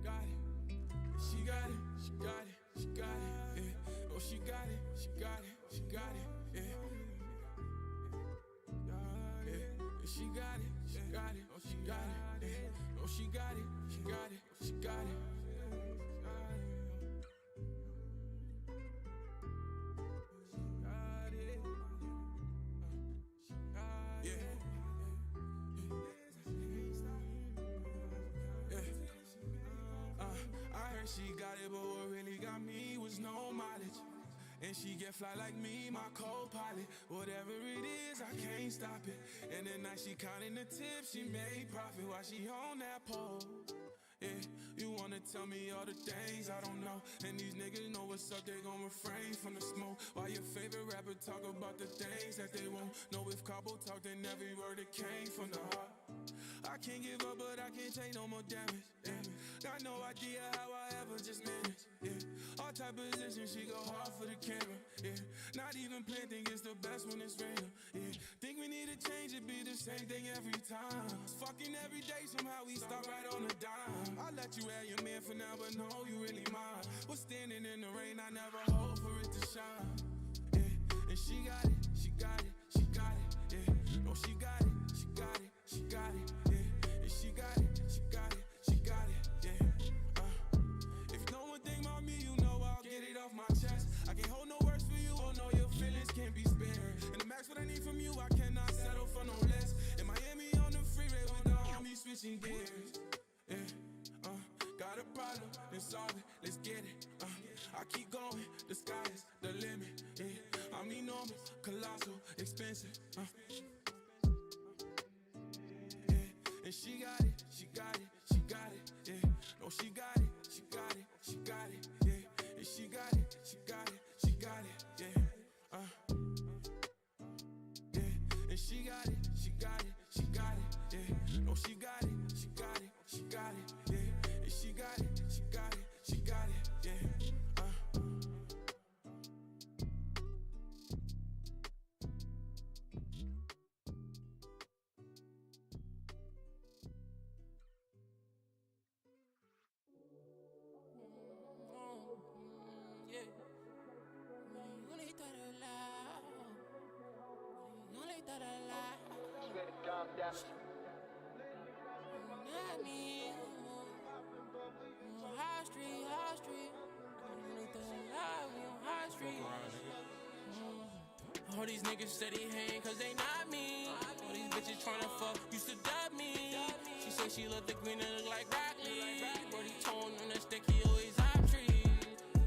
got it. She got it, she got it, she got it, yeah. Oh, she got it, she got it, she got it, yeah. She got it, she got it, oh, she got it, yeah. Oh, she got it, she got it, she got it. She got it, but what really got me was no mileage. And she get fly like me, my co-pilot. Whatever it is, I can't stop it. And at night she counting the tips, she made profit while she on that pole. Yeah, you wanna tell me all the things I don't know. And these niggas know what's up, they gon' refrain from the smoke. While your favorite rapper talk about the things that they won't know. If Cabo talk, then every word that came from the heart. I can't give up, but I can't take no more damage, yeah. Got no idea how I ever just managed, yeah. All type of position, she go hard for the camera, yeah. Not even playing, think it's the best when it's real, yeah. Think we need to change it, be the same thing every time. It's fucking every day, somehow we start right on the dime. I let you have your man for now, but no, you really mine. Was standing in the rain, I never hope for it to shine, yeah. And she got it, she got it, she got it, yeah. No, she got it, she got it, she got it, yeah. And she got it, she got it, she got it, yeah. If no one think about me, you know I'll get it off my chest. I can't hold no words for you, oh no, your feelings can't be spared. And the max what I need from you, I cannot settle for no less. In Miami on the freeway with the homies switching gears, yeah. Got a problem, then solve it, let's get it, I keep going, the sky is the limit, yeah. I'm enormous, colossal, expensive, And she got it, she got it, she got it, yeah. No, she got it, she got it, she got it, yeah. And she got it, she got it, she got it, yeah. And she got it, she got it, she got it, yeah. No, she got it, she got it, she got it, yeah. And she got it, she got it, she got it, yeah. All these niggas steady hang cause they not me. All these bitches tryna fuck used to dub me. She say she love the green and look like broccoli. Brody tone on that stick, he always hop trees.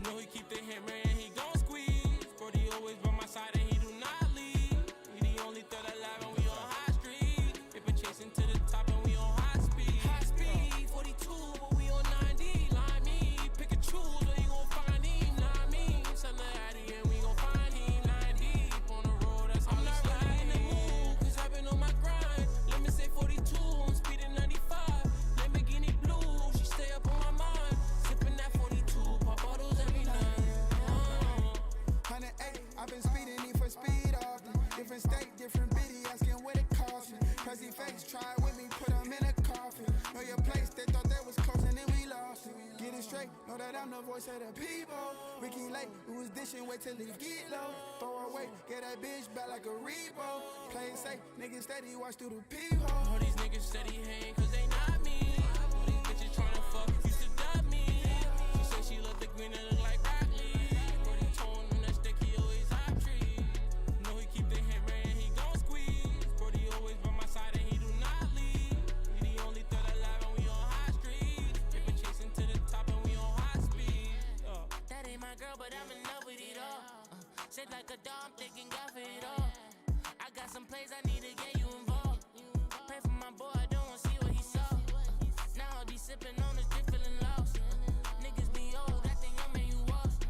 Know he keep the hammer and he gon' squeeze. Brody always by my side and he do not leave. We the only third alive and we on high street. Paper chasing to the top and we on high speed. High speed, 42 but we on 90. Line me, pick and choose where you gon' find him. Not me, son of Addy and we gon' find him. Different state, different biddy, asking what it cost me. Crazy face, try it with me, put them in a coffin. Know your place, they thought that was close and then we lost it. Get it straight, know that I'm the voice of the people. Ricky Lake, who was dishing, wait till it get low. Throw away, get that bitch back like a repo. Play it safe, niggas steady, watch through the peephole. All these niggas steady hang cause they not me. All these bitches tryna fuck used to dub me. She say she love the green and look like broccoli. Brody tone on that stick, he always hop tree. Know he keep the hammer and he gon' squeeze. Brody always by my side and he do not leave. We the only third alive and we on high street. Paper chasing to the top and we on high speed. That ain't my girl, but I'm in love with it all. Shit like a dog, I'm thinking God for it all. I got some plays I need to get you involved. Pray for my boy, I don't wanna see what he saw. Now I be sipping on this drink, feeling lost. Niggas be old, acting young, man, you lost.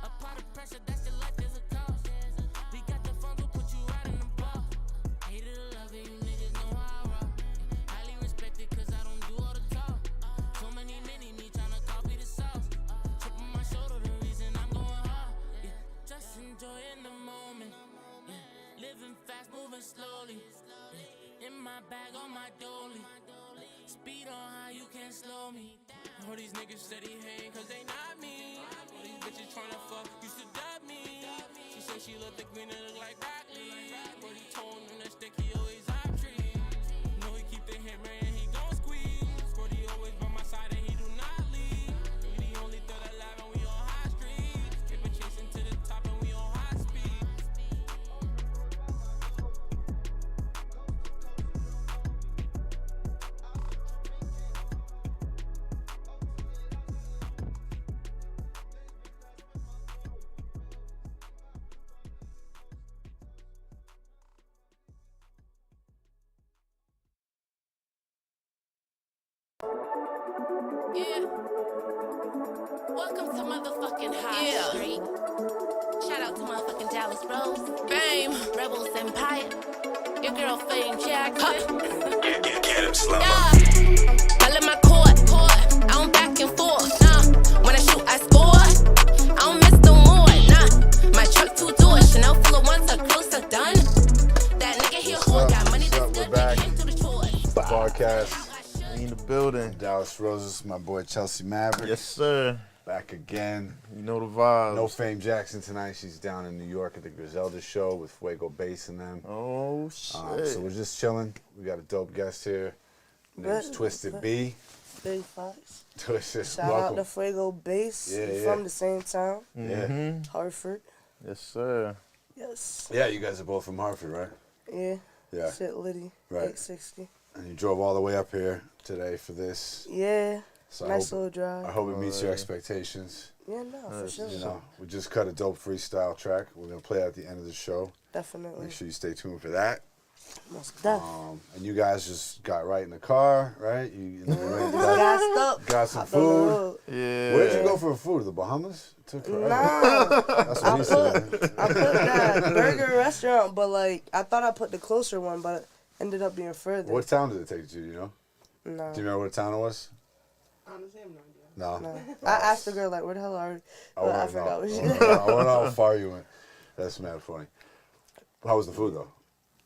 A part of pressure, that's the life, there's a cost. We got the funds, we'll put you right in the bar. Hate it or love it, you niggas know how I rock. Highly respected, cause I don't do all the talk. So many me tryna copy the sauce. Chip on my shoulder, the reason I'm going hard. Yeah, just enjoying the moment. Yeah, living fast, moving slowly. Yeah, in my bag, on my dolly. speed on how you can't slow me down. All these niggas steady hang cause they not me. All these bitches tryna fuck used to dub me. She said she loved the green and look like broccoli. Brody tone on that stick, he always op tree. Know he keep the hammer and he gon' squeeze. Brody always by my side and he do not leave. We the only third alive and we on high street. Skip chasing to the top and we on high speed. Yeah. Welcome to motherfucking High Street. Shout out to motherfucking Dallas Rose. Fame. Rebels Empire. Your girl Fame Jackson. Get him slow. I let my court. I don't back and forth. Nah. When I shoot, I score. I don't miss the war. Nah. My truck 2 doors. Chanel full of ones. A closer done. That nigga here who got money that's good. Nigga came through the chores. Podcast. In the building. Dallas Roses, my boy Chelsea Maverick. Yes, sir. Back again. You know the vibes. No Fame Jackson tonight. She's down in New York at the Griselda show with Fuego Bass and them. Oh, shit. So we're just chilling. We got a dope guest here. Name's TwiistedB. Big Fox. Twisted, Shout welcome. out to Fuego Bass. Yeah, We yeah. from the same town, Yeah. Hartford. Yes, sir. Yes. Yeah, you guys are both from Hartford, right? Yeah. Yeah. Shit Liddy. Right. 860. And you drove all the way up here today for this. Yeah. So Nice I little hope, drive. I hope it meets your expectations. Yeah, no, for sure. You know, we just cut a dope freestyle track. We're going to play it at the end of the show. Definitely. Make sure you stay tuned for that. Most def. And you guys just got right in the car, right? You Gassed up. got some Hopped on the food. road. Yeah. Where'd you go for food? The Bahamas? It took forever. Nah. That's what he said. I put that burger restaurant, but like, I thought I put the closer one, but it ended up being further. What town did it take you to, you know? No. Do you remember what town it was? Honestly, I have no idea. No. No. I asked the girl, like, where the hell are we? But I forgot what she I said. want to know how far you went. That's mad funny. How was the food, though?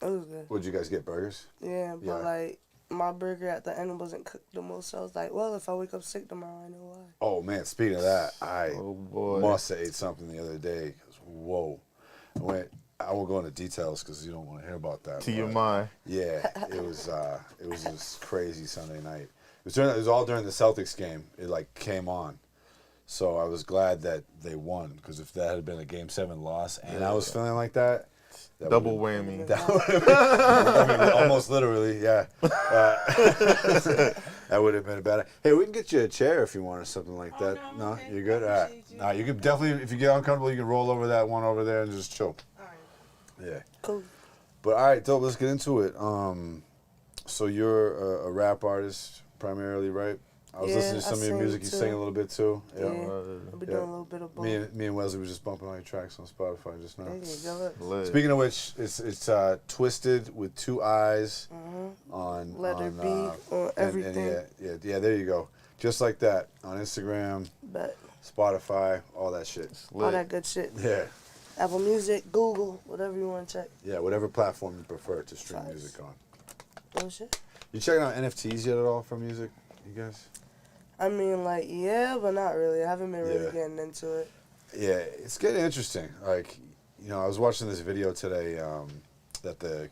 It was good. What'd you guys get, burgers? Yeah, but Yeah. like my burger at the end wasn't cooked the most. So I was like, well, if I wake up sick tomorrow, I know why. Oh, man, speaking of that, I Oh, boy. must have ate something the other day. 'Cause, whoa. I won't go into details because you don't want to hear about that. To your but, mind. Yeah, it was just crazy Sunday night. It was all during the Celtics game. It like came on, so I was glad that they won because if that had been a Game 7 loss and I was feeling like that Double whammy. That would have been, I mean, almost literally, yeah. That would have been a bad. Hey, we can get you a chair if you want or something like that. No, okay. you're good. All right. No, you can definitely, if you get uncomfortable, you can roll over that one over there and just chill. All right. Yeah. Cool. But all right, dope. Let's get into it. So you're a rap artist primarily, right? I was Yeah, listening to some I of your sing music. You too. sing a little bit too. Yeah. I'll be doing a little bit of both. Me and Wesley was just bumping all your tracks on Spotify just now. There you go. Lit. Speaking of which, it's Twisted with 2 eyes on Letter on, B on everything. And yeah, there you go. Just like that on Instagram, But Spotify, all that shit. all that good shit. Yeah, Apple Music, Google, whatever you want to check. yeah, whatever platform you prefer to stream Facts. music on. Oh shit. You checking out NFTs yet at all for music, you guys? I mean, like, yeah, but not really. I haven't been really Yeah. getting into it. Yeah, it's getting interesting. Like, you know, I was watching this video today that the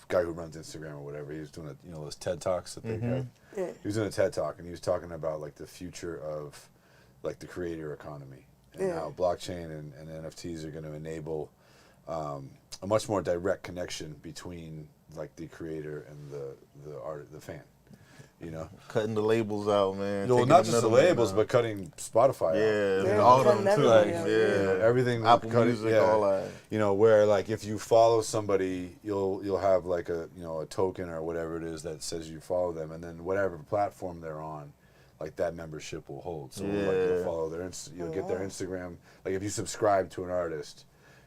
guy who runs Instagram or whatever, he was doing those TED Talks that they have. Yeah. He was doing a TED Talk and he was talking about like the future of like the creator economy and Yeah. how blockchain and NFTs are going to enable a much more direct connection between like the creator and the fan. You know, Cutting the labels out, man. well, Taking not just the middleman labels, out. but cutting Spotify out. Yeah, Yeah, all of cutting them too. everything Like, out, yeah. You know, everything Apple cutting- Music, yeah. all that. You know, where like if you follow somebody, you'll have like a token or whatever it is that says you follow them, and then whatever platform they're on, like that membership will hold. So like you'll Yeah. follow you'll get their Instagram. Like if you subscribe to an artist,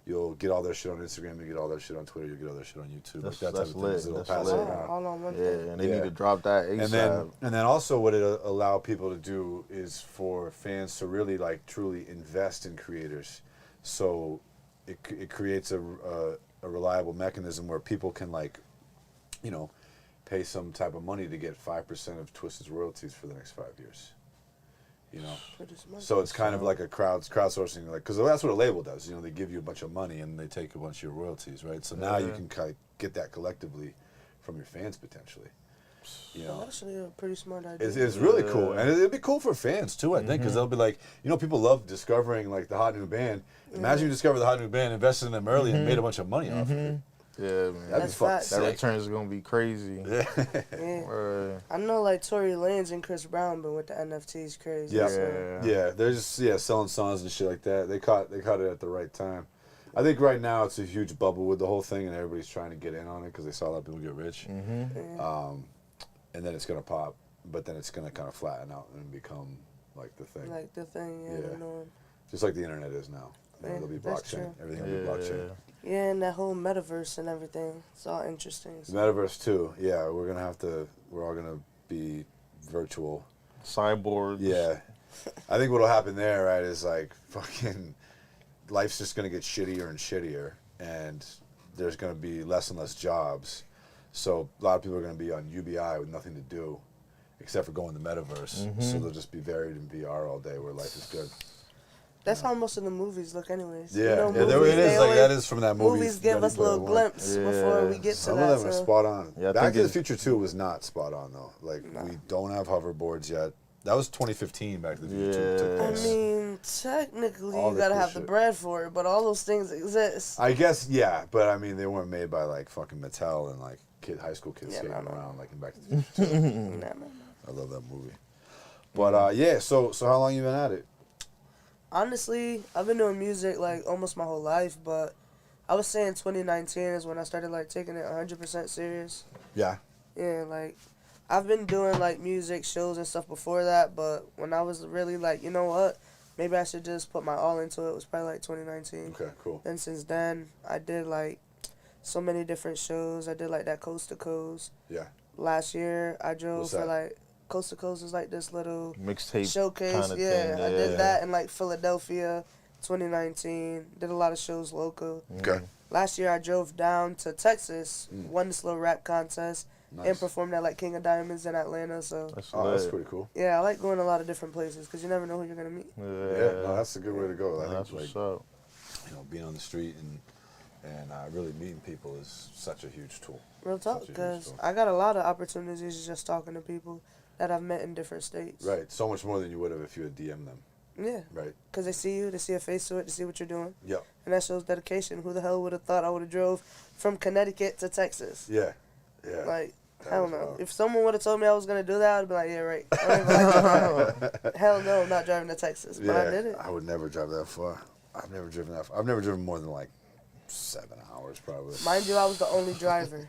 you'll get all their shit on Instagram, you get all their shit on Twitter, you get all their shit on YouTube. That's- like that type that's of thing. lit, It'll that's pass lit. it Hold on, around. hold on one Yeah, thing. and they Yeah. need to drop that ASAP. And then also what it allow people to do is for fans to really like truly invest in creators. So it creates a reliable mechanism where people can like, pay some type of money to get 5% of Twisted's royalties for the next 5 years. You know, so it's kind of like a crowdsourcing, like, because that's what a label does. You know, they give you a bunch of money and they take a bunch of your royalties, right? So now you can kind of get that collectively from your fans potentially. You know, actually a pretty smart idea. it's really cool, and it'd be cool for fans too, I think, because they'll be like, you know, people love discovering like the hot new band. Imagine you discover the hot new band, invested in them early, and made a bunch of money off of it. Yeah, man. That'd be fucking sick. That return is gonna be crazy. Yeah. I know, like Tory Lanez and Chris Brown, but with the NFTs, crazy. Yeah, so. yeah. They're just selling songs and shit like that. They caught it at the right time. I think right now it's a huge bubble with the whole thing, and everybody's trying to get in on it because they saw a lot of people get rich. And then it's gonna pop, but then it's gonna kind of flatten out and become like the thing. Like the thing, yeah. Just like the internet is now. You know, there'll be blockchain. Everything will be blockchain. Yeah, and that whole metaverse and everything. It's all interesting. The metaverse too. Yeah, we're all gonna be virtual. Cyborgs. Yeah. I think what'll happen there, right, is like fucking life's just gonna get shittier and shittier, and there's gonna be less and less jobs. So a lot of people are gonna be on UBI with nothing to do, except for going to the metaverse. So they'll just be buried in VR all day, where life is good. That's how most of the movies look, anyways. Yeah, you know, yeah, movies, it is like that is from that movie. Movies give us a little glimpse before we get Some to that. Some of them are spot on. Yeah, Back to the Future 2 was not spot on though. Like we don't have hoverboards yet. That was 2015. Back to the Future 2 took place. I mean, technically, All you the gotta cool have the shit. bread for it, but all those things exist. I guess but I mean they weren't made by like fucking Mattel and like high school kids skating around like in Back to the Future 2. I love that movie. But so how long you been at it? Honestly, I've been doing music like almost my whole life, but I was saying 2019 is when I started like taking it 100% serious. Yeah. Yeah, like I've been doing like music shows and stuff before that, but when I was really like, you know what, maybe I should just put my all into it, was probably like 2019. Okay, cool. And since then, I did like so many different shows. I did like that Coast to Coast. Yeah. Last year, I drove What's for that? like Coast to Coast is like this little Mixtape showcase. kinda Yeah, thing, I did that in like Philadelphia, 2019. Did a lot of shows local. Okay. Last year I drove down to Texas, won this little rap contest, and performed at like King of Diamonds in Atlanta. So That's pretty cool. yeah, I like going to a lot of different places because you never know who you're gonna meet. Yeah, no, that's a good way to go. I That's think what's like up. you know being on the street and really meeting people is such a huge tool. Real talk, Such a huge because tool. I got a lot of opportunities just talking to people that I've met in different states. Right, so much more than you would have if you had DM'd them. Yeah. Right. Because they see you, they see a face to it, they see what you're doing. Yep. And that shows dedication. Who the hell would have thought I would have drove from Connecticut to Texas? Yeah. Yeah. Like, That hell was no. wild. If someone would have told me I was going to do that, I'd be like, yeah, right. I don't even like to hell no, I'm not driving to Texas. But I did it. I would never drive that far. I've never driven that far. I've never driven more than like 7 hours probably. Mind you, I was the only driver.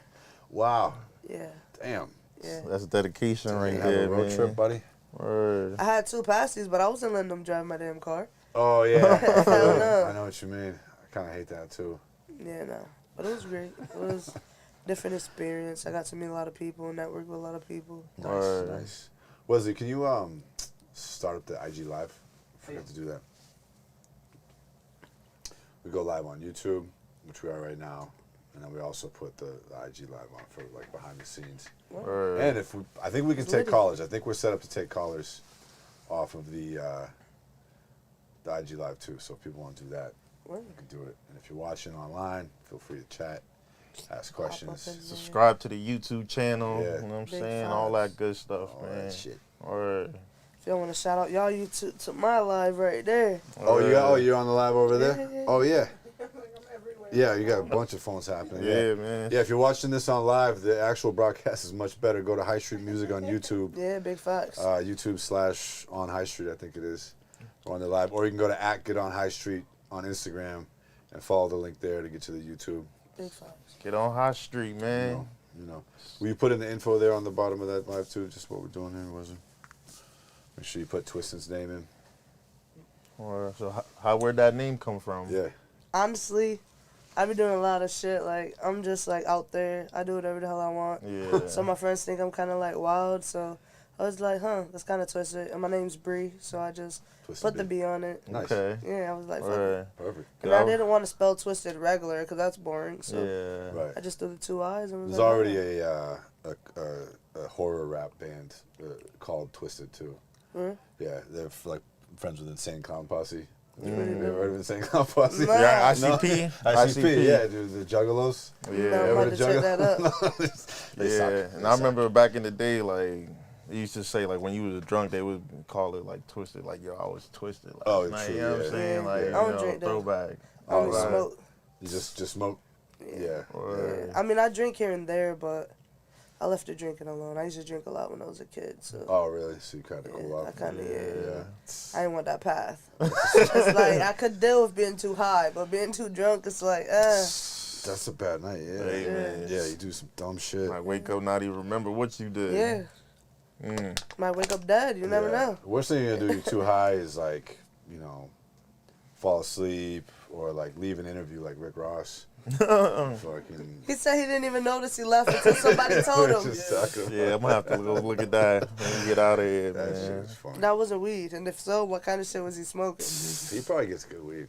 Wow. Yeah. Damn. Yeah. That's dedication right You have there, a road man. trip, buddy? Word. I had 2 passes, but I wasn't letting them drive my damn car. Oh, yeah. Hell no. I know what you mean. I kind of hate that, too. Yeah, no. But it was great. It was a different experience. I got to meet a lot of people, network with a lot of people. Nice, nice. Wesley, can you start up the IG Live? I forgot to do that. We go live on YouTube, which we are right now, and then we also put the IG Live on for like behind the scenes. Word. And I think we can take callers. I think we're set up to take callers off of the IG Live too. So if people want to do that, we can do it. And if you're watching online, feel free to chat, ask questions. Subscribe to the YouTube channel. Yeah. You know what I'm Big saying? facts. All that good stuff, All man. that shit. Word. If y'all want to shout out y'all, you to my live right there. Oh, you're on the live over there? Yeah. Oh, yeah. Yeah, you got a bunch of phones happening. Yeah, man. Yeah, if you're watching this on live, the actual broadcast is much better. Go to High Street Music on YouTube. Yeah, big facts. YouTube / on High Street, I think it is. Or on the live. Or you can go to @GetOnHighStreet on Instagram and follow the link there to get to the YouTube. Big facts. Get on High Street, man. You know. Will you put in the info there on the bottom of that live too? Just what we're doing here, was it? Make sure you put Twisted's name in. Or so where'd that name come from? Yeah. Honestly, I be doing a lot of shit. Like, I'm just, like, out there. I do whatever the hell I want. Yeah. So my friends think I'm kind of, like, wild. So I was like, that's kind of twisted. And my name's Bree, so I just put the B on it. Nice. Okay. Yeah, I was like, fuck it. Word. Perfect. And I didn't want to spell Twisted regular because that's boring. So Yeah. Right. I just do the 2 I's. And was There's like, already oh. band called Twisted too. Mhm. Yeah, they're like friends with Insane Clown Posse. What do You they ever do? heard of Insane Clown Posse? Nah. Yeah, No? ICP. ICP, yeah, dude, the Juggalos. No, Yeah, I'm Ever about the to check that up. They yeah. suck. And I remember back in the day, like, they used to say, like, when you was drunk, they would call it, like, twisted. Like, yo, I was twisted last Oh, night. true, You know what yeah. I'm saying? Like, Yeah. you I don't know, drink, though. throwback. I only Alright. smoke. You just smoke? Yeah. Word. Yeah. I mean, I drink here and there, but I left the drinking alone. I used to drink a lot when I was a kid, so Oh, really? So you kind of cool yeah, off? I kind of Yeah. I didn't want that path. It's like I could deal with being too high, but being too drunk, it's like, That's a bad night, yeah. Hey, man. Yeah, you do some dumb shit. Like, wake up, not even remember what you did. yeah. Might wake up dead. You never Yeah. know. The worst thing you're gonna do you're too high is like, fall asleep or like leave an interview like Rick Ross. Fucking. He said he didn't even notice he left until somebody told him. Just talking Yeah, I'm gonna have to go look at that when we get out of here, that shit man. is funny. That wasn't weed, and if so, what kind of shit was he smoking? He probably gets good weed.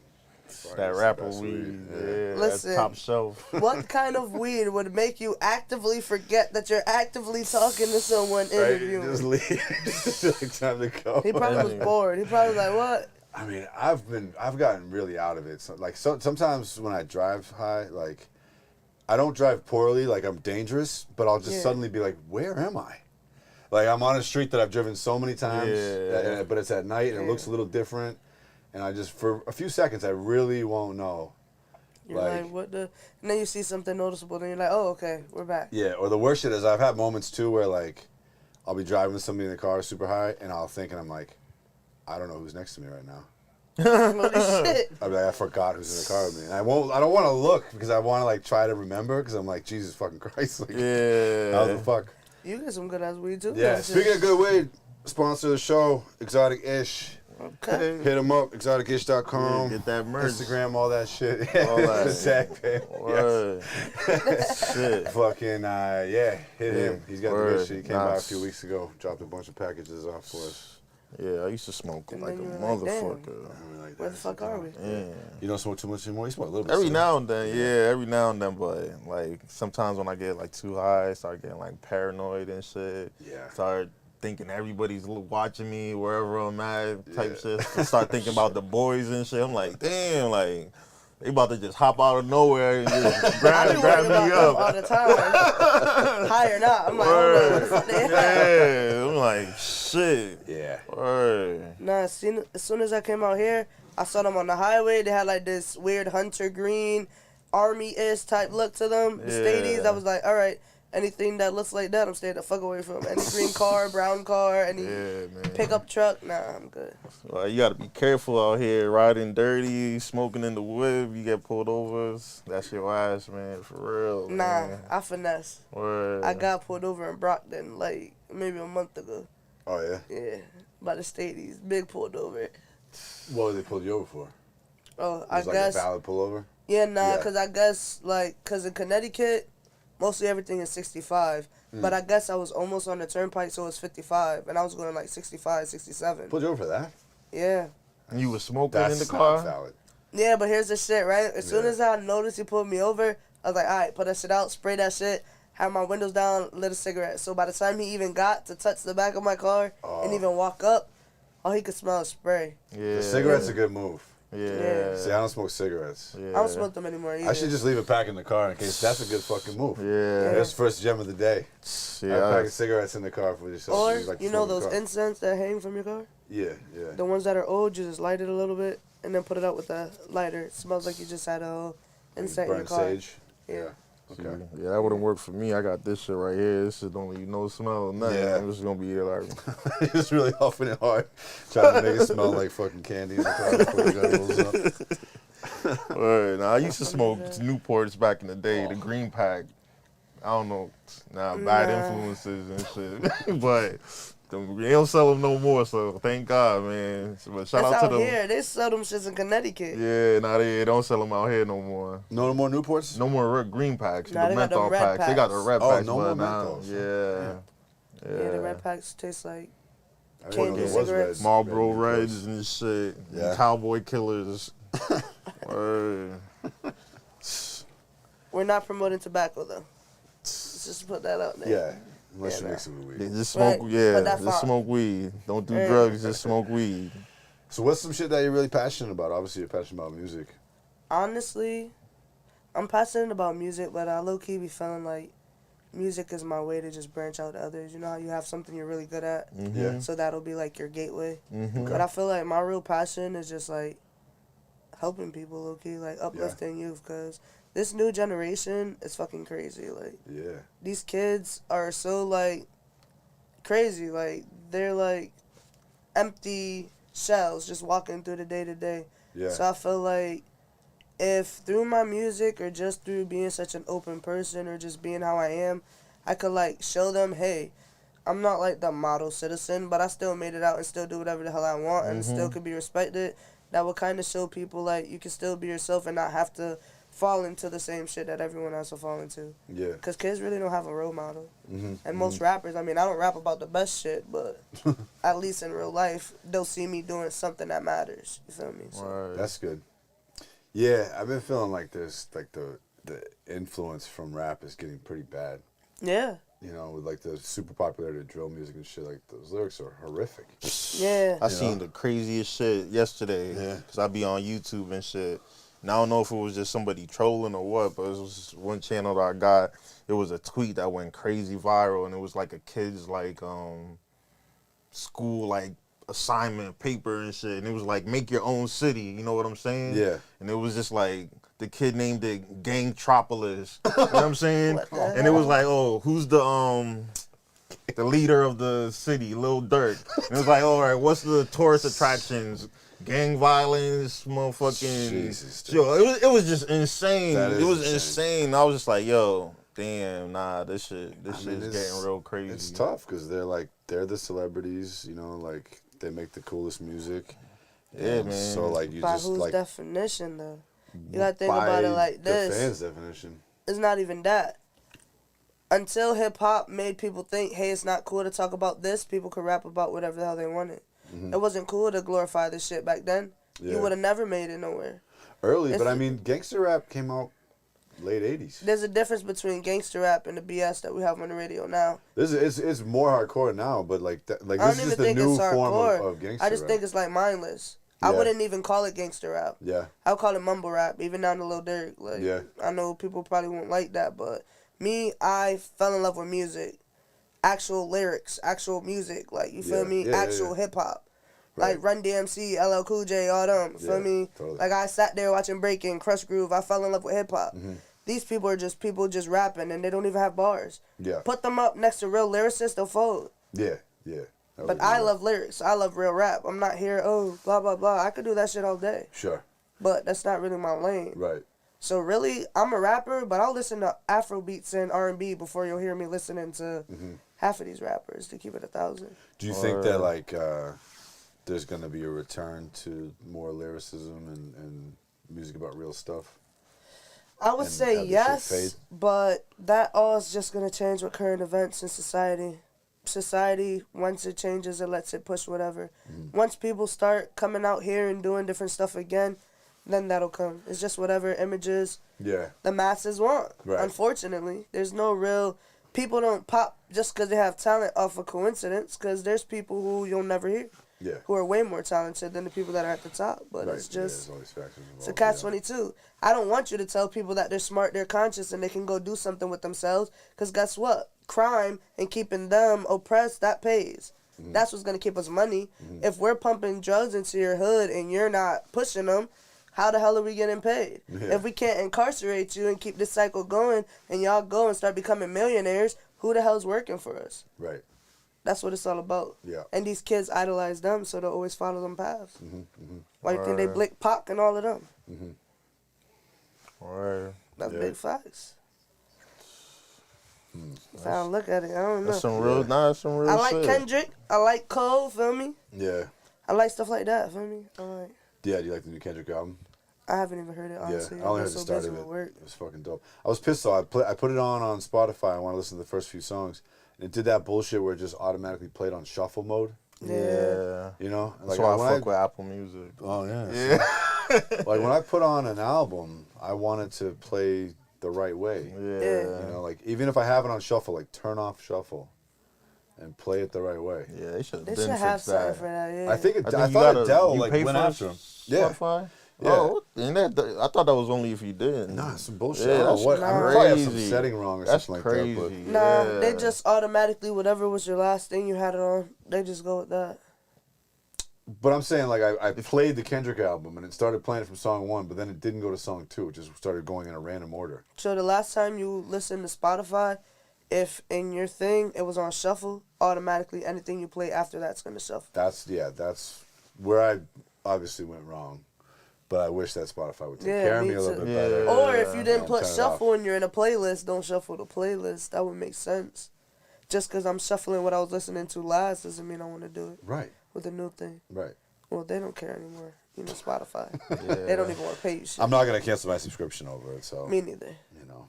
Probably That gets the rapper best weed, yeah, Listen. that's top shelf. What kind of weed would make you actively forget that you're actively talking to someone Right? interviewing? Just leave. Like, time to go. He probably was bored. He probably was like, what? I mean, I've gotten really out of it. So, sometimes when I drive high, like, I don't drive poorly, like I'm dangerous, but I'll just Yeah. suddenly be like, where am I? Like I'm on a street that I've driven so many times, Yeah. but it's at night and it Yeah. looks a little different, and I just for a few seconds I really won't know. You're like, what the? And then you see something noticeable, and you're like, oh, okay, we're back. Yeah, or the worst shit is I've had moments too where like I'll be driving with somebody in the car super high, and I'll think, and I'm like, I don't know who's next to me right now. Holy shit. I'll be like, I forgot who's in the car with me, and I don't want to look because I want to like try to remember because I'm like, Jesus fucking Christ, like, Yeah. how the fuck? You get some good ass weed too. Yeah. don't you? Speaking of good weed, sponsor of the show, Exotic Ish. Okay. Hit them up, exoticish.com. Get that merch. Instagram, all that shit. All that. The tag page. Word. Shit. Fucking, hit him. He's got the Word. good shit. He came by a Nice. few weeks ago, dropped a bunch of packages off for us. Yeah, I used to smoke And like a then you were like, damn. motherfucker. And we're like, Where the fuck are we? Yeah. You don't smoke too much anymore? You smoke a little bit. Every still. now and then, yeah, every now and then, but like sometimes when I get like too high, I start getting like paranoid and shit. Yeah. Start thinking everybody's watching me wherever I'm at, type Yeah. shit. Start thinking about the boys and shit. I'm like, damn, like they about to just hop out of nowhere and just I grab be worried me about them all up. the time. High or not. I'm like, hold on, what the fuck they at? Yeah, I'm like, shit. Yeah. Word. Nah, as soon as I came out here, I saw them on the highway. They had like this weird hunter green, army-ish type look to them. The Stadies. Yeah. I was like, all right, anything that looks like that, I'm staying the fuck away from. Any green car, brown car, any Yeah, man. pickup truck, nah, I'm good. Well, you gotta be careful out here, riding dirty, smoking in the whip. You get pulled over, that's your ass, man, for real. Nah, man. I finesse. Word. I got pulled over in Brockton like maybe a month ago. Oh, yeah? Yeah, by the Stadies. Big pulled over. What did they pull you over for? Oh, It I was like guess. a valid pullover? Yeah, nah, Yeah. because I guess, because in Connecticut, mostly everything is 65. But I guess I was almost on the turnpike, so it was 55. And I was going like 65, 67. Pulled you over for that? Yeah. You was smoking That's in the not car? valid. Yeah, but here's the shit, right? As soon Yeah. as I noticed he pulled me over, I was like, all right, put that shit out, spray that shit, have my windows down, lit a cigarette. So by the time he even got to touch the back of my car and even walk up, all he could smell is spray. Yeah. The cigarette's a good move. Yeah. See, I don't smoke cigarettes. Yeah. I don't smoke them anymore either. I should just leave a pack in the car in case that's a good fucking move. Yeah. That's the first gem of the day. Have a pack Yeah. of cigarettes in the car for yourself. Or, You like to you know smoke in the those car. incense that hang from your car? Yeah, yeah. The ones that are old, you just light it a little bit and then put it out with a lighter. It smells like you just had a incense in your Burn car. sage. Yeah. Okay. Yeah, that wouldn't work for me. I got this shit right here. This shit don't leave no smell, nothing. Yeah. I'm just gonna be like, You're just really huffing it hard, trying to make it smell like fucking candy in the car before you got rolls up. Alright, now I used to smoke Newports back in the day, the green pack. I don't know, bad influences and shit, but they don't sell them no more. So thank God, man. But shout That's out to out them. here. They sell them shits in Connecticut. Yeah, they don't sell them out here no more. No more Newports? No more green packs. Nah, the they got them menthol red packs. They got the packs. red Oh, packs. no but more now, menthols. yeah. Yeah, the red packs taste like I didn't know candy there was cigarettes. red- Marlboro red Newports. Reds and shit. Yeah. And Cowboy Killers. Word. We're not promoting tobacco though. Let's just put that out there. Yeah. Unless you mix it with They weed. just smoke, Right. yeah, But that's just fine. smoke weed. Don't do Right. drugs, just smoke weed. So what's some shit that you're really passionate about? Obviously, you're passionate about music. Honestly, I'm passionate about music, but I low-key be feeling like music is my way to just branch out to others. You know how you have something you're really good at? Yeah. So that'll be like your gateway. Mm-hmm. But I feel like my real passion is just like helping people, low-key, like uplifting youth, because this new generation is fucking crazy. Like, Yeah. these kids are so like crazy. Like, they're like empty shells just walking through the day to day. Yeah. So I feel like if through my music or just through being such an open person or just being how I am, I could like show them, hey, I'm not like the model citizen, but I still made it out and still do whatever the hell I want and still could be respected. That would kind of show people like you can still be yourself and not have to fall into the same shit that everyone else will fall into. Yeah. Because kids really don't have a role model. Mm-hmm. And most rappers, I mean, I don't rap about the best shit, but at least in real life, they'll see me doing something that matters. You feel me? So, Right. That's good. Yeah, I've been feeling like this, like the influence from rap is getting pretty bad. yeah. You know, with like the super popularity of drill music and shit, like those lyrics are horrific. Yeah. I seen the craziest shit yesterday. Yeah. Because I be on YouTube and shit. And I don't know if it was just somebody trolling or what, but it was one channel that I got. It was a tweet that went crazy viral, and it was like a kid's like school like assignment paper and shit. And it was like, make your own city. You know what I'm saying? Yeah. And it was just like, the kid named it Gangtropolis. You know what I'm saying? What the And it was like, oh, who's the leader of the city, Lil Durk? And it was like, all right, what's the tourist attractions? Gang violence, motherfucking. Jesus, dude. Yo, it was just insane. That is It was insane. insane. I was just like, yo, damn, nah, this shit I mean, is it's- getting real crazy. It's tough because they're the celebrities, you know, like they make the coolest music. Yeah, And man. So like you By just whose like definition, though? You gotta think about it like the this. fans' definition. It's not even that. Until hip hop made people think, hey, it's not cool to talk about this, people could rap about whatever the hell they wanted. It wasn't cool to glorify this shit back then. Yeah. You would have never made it nowhere. Early, but It's- I mean, gangster rap came out late '80s. There's a difference between gangster rap and the BS that we have on the radio now. This is it's more hardcore now, but like I this don't is even just the think new it's form hardcore. of gangster I just rap. think it's like mindless. I Yeah. wouldn't even call it gangster rap. Yeah, I would call it mumble rap, even down to Lil Durk. Like, Yeah. I know people probably won't like that, but me, I fell in love with music. Actual lyrics, actual music. Like, you feel Yeah, me? yeah, Actual yeah. hip-hop. Right. Like Run DMC, LL Cool J, all them. Yeah, Feel me? totally. Like, I sat there watching Breaking, Crush Groove. I fell in love with hip-hop. Mm-hmm. These people are just people just rapping, and they don't even have bars. yeah, Put them up next to real lyricists, they'll fold. yeah. That But was I good. love lyrics. I love real rap. I'm not here, oh, blah, blah, blah. I could do that shit all day. Sure, But that's not really my lane. right. So really, I'm a rapper, but I'll listen to Afro beats and R&B before you'll hear me listening to half of these rappers, to keep it 1,000. Do you think that like there's gonna be a return to more lyricism and music about real stuff? I would And say have the shit yes, fade? but that all is just going to change with current events in society. Society, once it changes, it lets it push whatever. Once people start coming out here and doing different stuff again, then that'll come. It's just whatever images Yeah, the masses want. Right. Unfortunately, there's no real... People don't pop just because they have talent off of coincidence, because there's people who you'll never hear, yeah. who are way more talented than the people that are at the top. But Right. it's yeah, just... there's all these factors It's a involved, catch-22. I don't want you to tell people that they're smart, they're conscious, and they can go do something with themselves. Because guess what? Crime and keeping them oppressed, that pays. That's what's going to keep us money. If we're pumping drugs into your hood and you're not pushing them, how the hell are we getting paid? Yeah. If we can't incarcerate you and keep this cycle going and y'all go and start becoming millionaires, who the hell's working for us? Right. That's what it's all about. Yeah. And these kids idolize them, so they'll always follow them paths. Mm-hmm. Why you think they blick Pac and all of them? Right. That's Yeah. big facts. If I don't look at it, I don't know. That's some real, that's some real I like shit. Kendrick. I like Cole, feel me? Yeah. I like stuff like that, feel me? Yeah. Do you like the new Kendrick album? I haven't even heard it, honestly. Yeah, I only I've heard been the so start busy of with it. work. It was fucking dope. I was pissed though. I put it on Spotify. I want to listen to the first few songs. And it did that bullshit where it just automatically played on shuffle mode. Yeah. You know, That's why I when fuck with Apple Music. Oh yeah. Yeah. Like when I put on an album, I want it to play the right way. Yeah. You know, like even if I have it on shuffle, like turn off shuffle. and play it the right way. Yeah, they should They should have something for that. Yeah. I think I I think thought Adele you like pay went for after him. Yeah. Spotify? Yeah. Oh, and I thought that was only if you did. Nah, some bullshit. Yeah, I don't know that's what. I probably have some crazy. setting wrong or That's something crazy. like that. Nah, yeah. they just automatically, whatever was your last thing you had it on, they just go with that. But I'm saying, like, I played the Kendrick album, and it started playing from song 1, but then it didn't go to song 2. It just started going in a random order. So the last time you listened to Spotify, if in your thing it was on shuffle, automatically anything you play after that's going to shuffle. That's where I obviously went wrong. But I wish that Spotify would take care of me a little bit better. Or if you didn't and put turn it shuffle off. and you're in a playlist, don't shuffle the playlist. That would make sense. Just because I'm shuffling what I was listening to last doesn't mean I want to do it Right, with a new thing. right. Well, they don't care anymore. You know, Spotify. Yeah. They don't even want to pay you shit. I'm not going to cancel my subscription over it, so, Me neither. you know.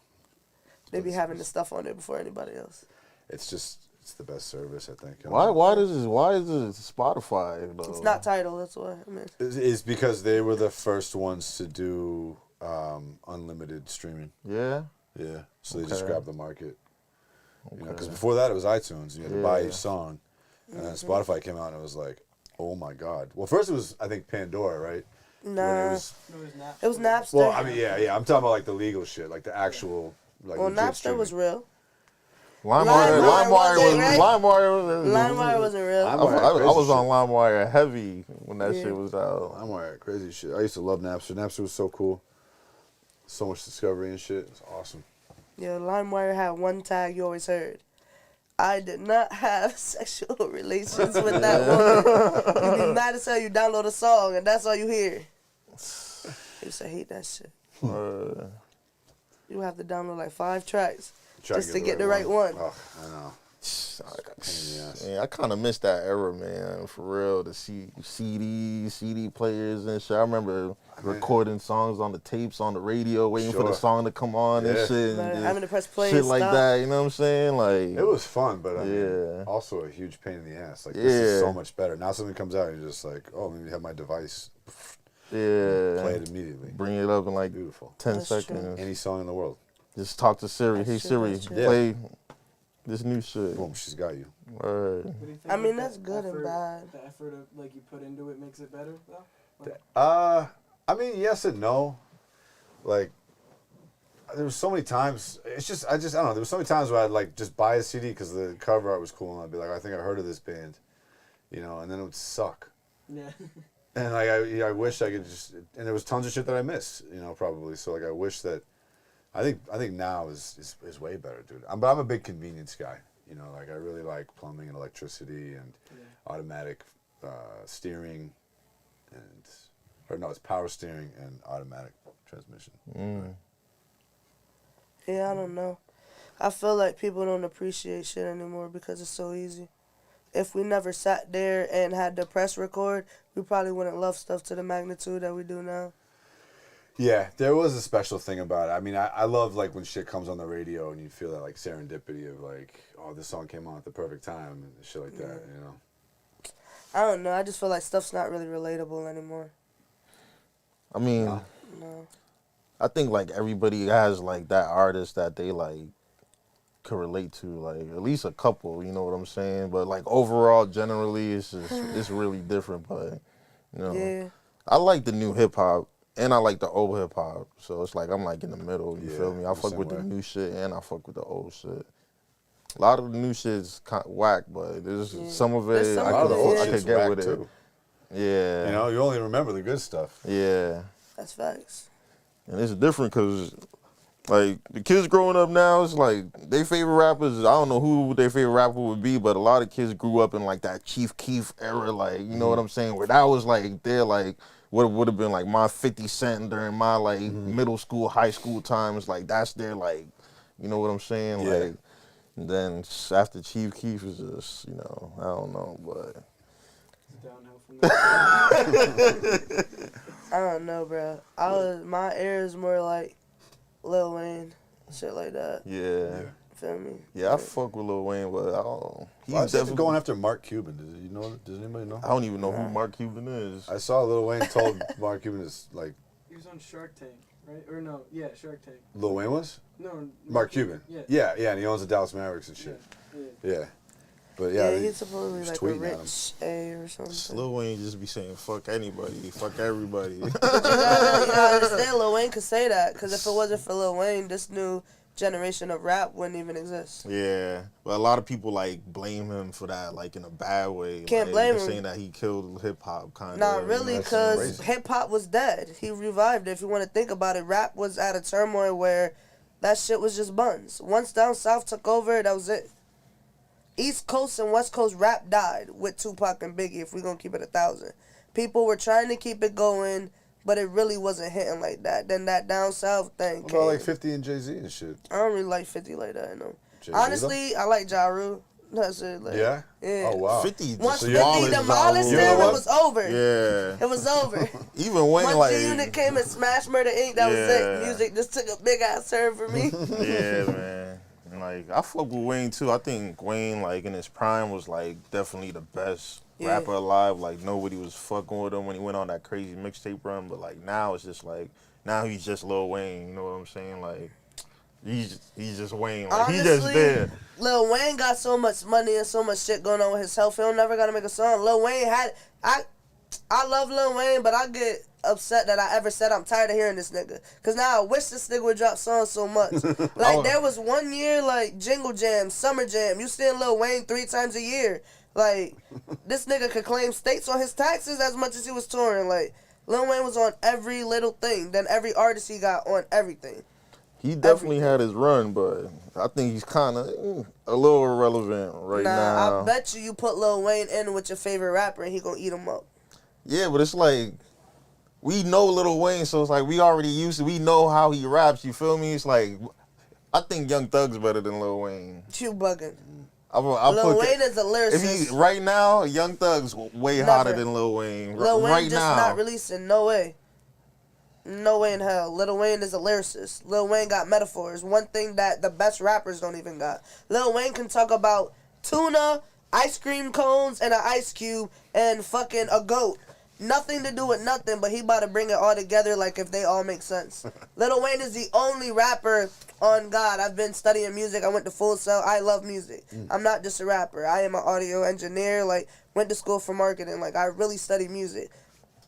They be having the stuff on there before anybody else. It's the best service, I think. Why is it Spotify though? It's not Tidal, that's why. I mean, It's because they were the first ones to do unlimited streaming. Yeah. Yeah, so they just Okay. grabbed the market. You know, because Okay. before that it was iTunes. You had to buy Yeah. each song, and then Spotify came out and it was like, oh my god. Well, first it was I think Pandora, right? When nah. it was, It was Napster. well, I mean, yeah. I'm talking about like the legal shit, like the actual. Like, Well, legit Napster was streaming. real. LimeWire was LimeWire wasn't real. I'm- I was on LimeWire heavy when that Yeah. shit was out. I'm alright, crazy shit. I used to love Napster. Napster was so cool. So much discovery and shit. It's awesome. Yeah, LimeWire had one tag you always heard. I did not have sexual relations with that woman. You be mad as hell, you download a song, and that's all you hear. I used to hate that shit. You have to download like 5 tracks just to get the right one. Oh, I know. Pain in the ass. Yeah, I kind of miss that era, man. For real, the CD players and shit. I remember recording songs on the tapes on the radio, waiting for the Sure. song to come on and Yeah. shit. Like, And having to press play shit and like stop. that. You know what I'm saying? Like It was fun, but I mean, Yeah. also a huge pain in the ass. Like, this is Yeah. so much better. Now something comes out and you're just like, oh, let me have my device. yeah, Play it immediately. bring it up in like Beautiful. 10 That's true. seconds. Any song in the world. Just talk to Siri. That's Hey true, Siri, that's true. play this new shit. Boom, she's got you. Word. What do you think I mean, that that's good and bad. The effort of, like, you put into it makes it better, though? Like, I mean, yes and no. Like, there was so many times. I don't know. There was so many times where I'd like just buy a CD because the cover art was cool, and I'd be like, I think I heard of this band, you know, and then it would suck. yeah. And like, I wish I could just. And there was tons of shit that I missed, you know, probably. So like, I wish that. I think now is way better, dude. But I'm a big convenience guy. You know, like I really like plumbing and electricity and automatic steering, it's power steering and automatic transmission. Yeah, I don't know. I feel like people don't appreciate shit anymore because it's so easy. If we never sat there and had to press record, we probably wouldn't love stuff to the magnitude that we do now. Yeah, there was a special thing about it. I mean, I love like when shit comes on the radio and you feel that like serendipity of like, oh, this song came on at the perfect time and shit like that, you know? I don't know. I just feel like stuff's not really relatable anymore. I mean, No. I think like everybody has like that artist that they like could relate to, like at least a couple. You know what I'm saying? But like overall, generally, it's just it's really different. But you know, Yeah. I like the new hip hop and I like the old hip hop. So it's like I'm like in the middle. You Yeah, feel me? I I'm fuck the with same the way. new shit and I fuck with the old shit. A lot of the new shit's kind of whack, but there's some of There's it some A I lot of the old could shit's get whack with it. too. Yeah, You know, you only remember the good stuff. yeah. That's facts. And it's different because, like, the kids growing up now, it's like, their favorite rappers, I don't know who their favorite rapper would be, but a lot of kids grew up in, like, that Chief Keef era, like, you know what I'm saying? Where that was, like, they're, like, what would have been, like, my 50 Cent during my, like, middle school, high school times. Like, that's their, like, you know what I'm saying? Yeah. Like, and then after Chief Keef is just, you know, I don't know, but. It's downhill from there. I don't know, bro. My era is more like Lil Wayne, shit like that. Yeah. Feel me? Yeah, I fuck with Lil Wayne, but I don't. He's Why is he definitely going after Mark Cuban? Does anybody know? I don't even know who Mark Cuban is. I saw Lil Wayne told Mark Cuban is like He was on Shark Tank, right? Or no, yeah, Shark Tank. Lil Wayne was? No, Mark Cuban. Yeah. Yeah, and he owns the Dallas Mavericks and shit. Yeah. Yeah. But yeah, he's supposedly he's like a tweeting at him. rich A or something. Lil Wayne just be saying fuck anybody, fuck everybody. You gotta understand, Lil Wayne could say that, because if it wasn't for Lil Wayne, this new generation of rap wouldn't even exist. Yeah, but a lot of people like blame him for that, like in a bad way. Can't like, blame they're him. saying that he killed hip hop, kind of. Not really, that's because crazy. hip hop was dead. He revived it. If you want to think about it, rap was at a turmoil where that shit was just buns. Once down south took over, that was it. East Coast and West Coast rap died with Tupac and Biggie, if we're going to keep it 1,000. People were trying to keep it going, but it really wasn't hitting like that. Then that down south thing What came. about like 50 and Jay-Z and shit? I don't really like 50 like that, no. Jay-Z, Honestly, I like Ja Rule. That's it. Like, Yeah? Yeah. Oh, wow. 50 Once just 50 demolished demolished Ja him, Rule. it was over. Yeah. It was over. Even Wayne, Once like. G-Unit came and smashed Murder Inc., that was Yeah. it. Music just took a big ass turn for me. Yeah, man. And, like, I fuck with Wayne too. I think Wayne, like, in his prime was like definitely the best rapper alive. Like, nobody was fucking with him when he went on that crazy mixtape run. But like now it's just like, now he's just Lil Wayne. You know what I'm saying? Like, he's just Wayne. Like, Honestly, he just there. Lil Wayne got so much money and so much shit going on with his health. He don't never gotta make a song. Lil Wayne had I love Lil Wayne, but I get upset that I ever said I'm tired of hearing this nigga. Cause now I wish this nigga would drop songs so much. Like there was one year like Jingle Jam, Summer Jam. You seeing Lil Wayne 3 times a year. Like this nigga could claim states on his taxes as much as he was touring. Like Lil Wayne was on every little thing. Then every artist he got on everything. He definitely had his run, but I think he's kind of a little irrelevant right now. I bet you put Lil Wayne in with your favorite rapper and he gonna eat him up. Yeah, but it's like, we know Lil Wayne, so it's like we already used to, we know how he raps, you feel me? It's like, I think Young Thug's better than Lil Wayne. You bugging. Lil Wayne is a lyricist. Right now, Young Thug's way hotter than Lil Wayne. Lil Wayne right just now. not releasing, no way. No way in hell. Lil Wayne is a lyricist. Lil Wayne got metaphors. One thing that the best rappers don't even got. Lil Wayne can talk about tuna, ice cream cones, and an ice cube, and fucking a goat. Nothing to do with nothing, but he about to bring it all together like if they all make sense. Lil Wayne is the only rapper on God. I've been studying music. I went to Full Sail. I love music. I'm not just a rapper. I am an audio engineer. Like, went to school for marketing. Like, I really study music.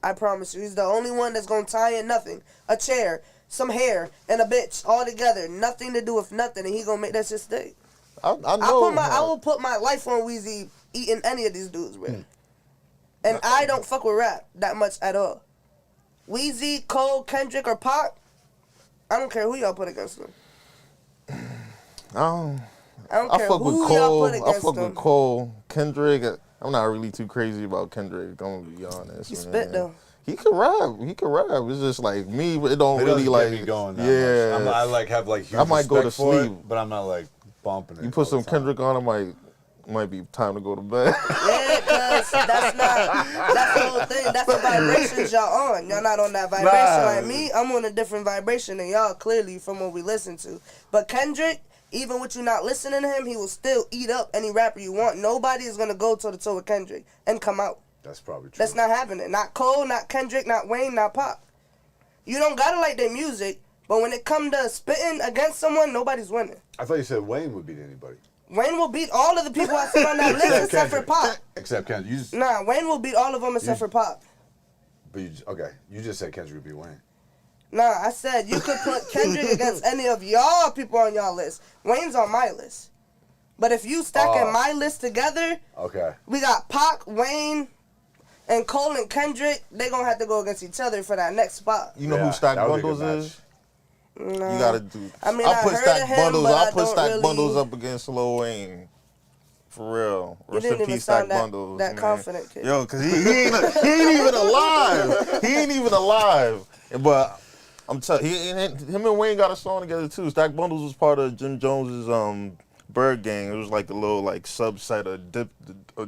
I promise you. He's the only one that's going to tie in nothing. A chair, some hair, and a bitch all together. Nothing to do with nothing, and he going to make that shit stick. I know. I will put my life on Weezy eating any of these dudes, bro. And I don't fuck with rap that much at all. Weezy, Cole, Kendrick, or Pac, I don't care who y'all put against them. I don't care fuck who with y'all Cole. put against I fuck them. with Cole. Kendrick, I'm not really too crazy about Kendrick, I'm gonna be honest. He man. spit though. He could rap. It's just like me, it don't It really doesn't like get me going that yeah. much. I like have like huge I might go to respect for it, sleep. but I'm not like bumping it. You put all the some time. Kendrick on, it might be time to go to bed. Yeah, cause that's the whole thing. That's the vibrations y'all on. Y'all not on that vibration like me. I'm on a different vibration than y'all, clearly, from what we listen to. But Kendrick, even with you not listening to him, he will still eat up any rapper you want. Nobody is gonna go toe to toe with Kendrick and come out. That's probably true. That's not happening. Not Cole, not Kendrick, not Wayne, not Pop. You don't gotta like their music, but when it come to spitting against someone, nobody's winning. I thought you said Wayne would beat anybody. Wayne will beat all of the people I said on that list except for Pop. Except Kendrick. You just, Nah, Wayne will beat all of them except for Pop. but you just said Kendrick would beat Wayne. Nah, I said you could put Kendrick against any of y'all people on y'all list. Wayne's on my list. But if you stacking my list together, Okay. we got Pac, Wayne, and Cole and Kendrick. They gonna have to go against each other for that next spot. You know Yeah, who Stack that would be a Bundles good is? Nah. You gotta do. I mean, I I put heard Stack of him, Bundles. but I I put don't Stack really- Bundles up against Lil Wayne. For real. You Rest didn't in even peace, Stack sound that Bundles. man. confident, kid. Yo, cause he ain't even alive. He ain't even alive. But I'm telling him and Wayne got a song together too. Stack Bundles was part of Jim Jones's Bird Gang. It was like a little like subset of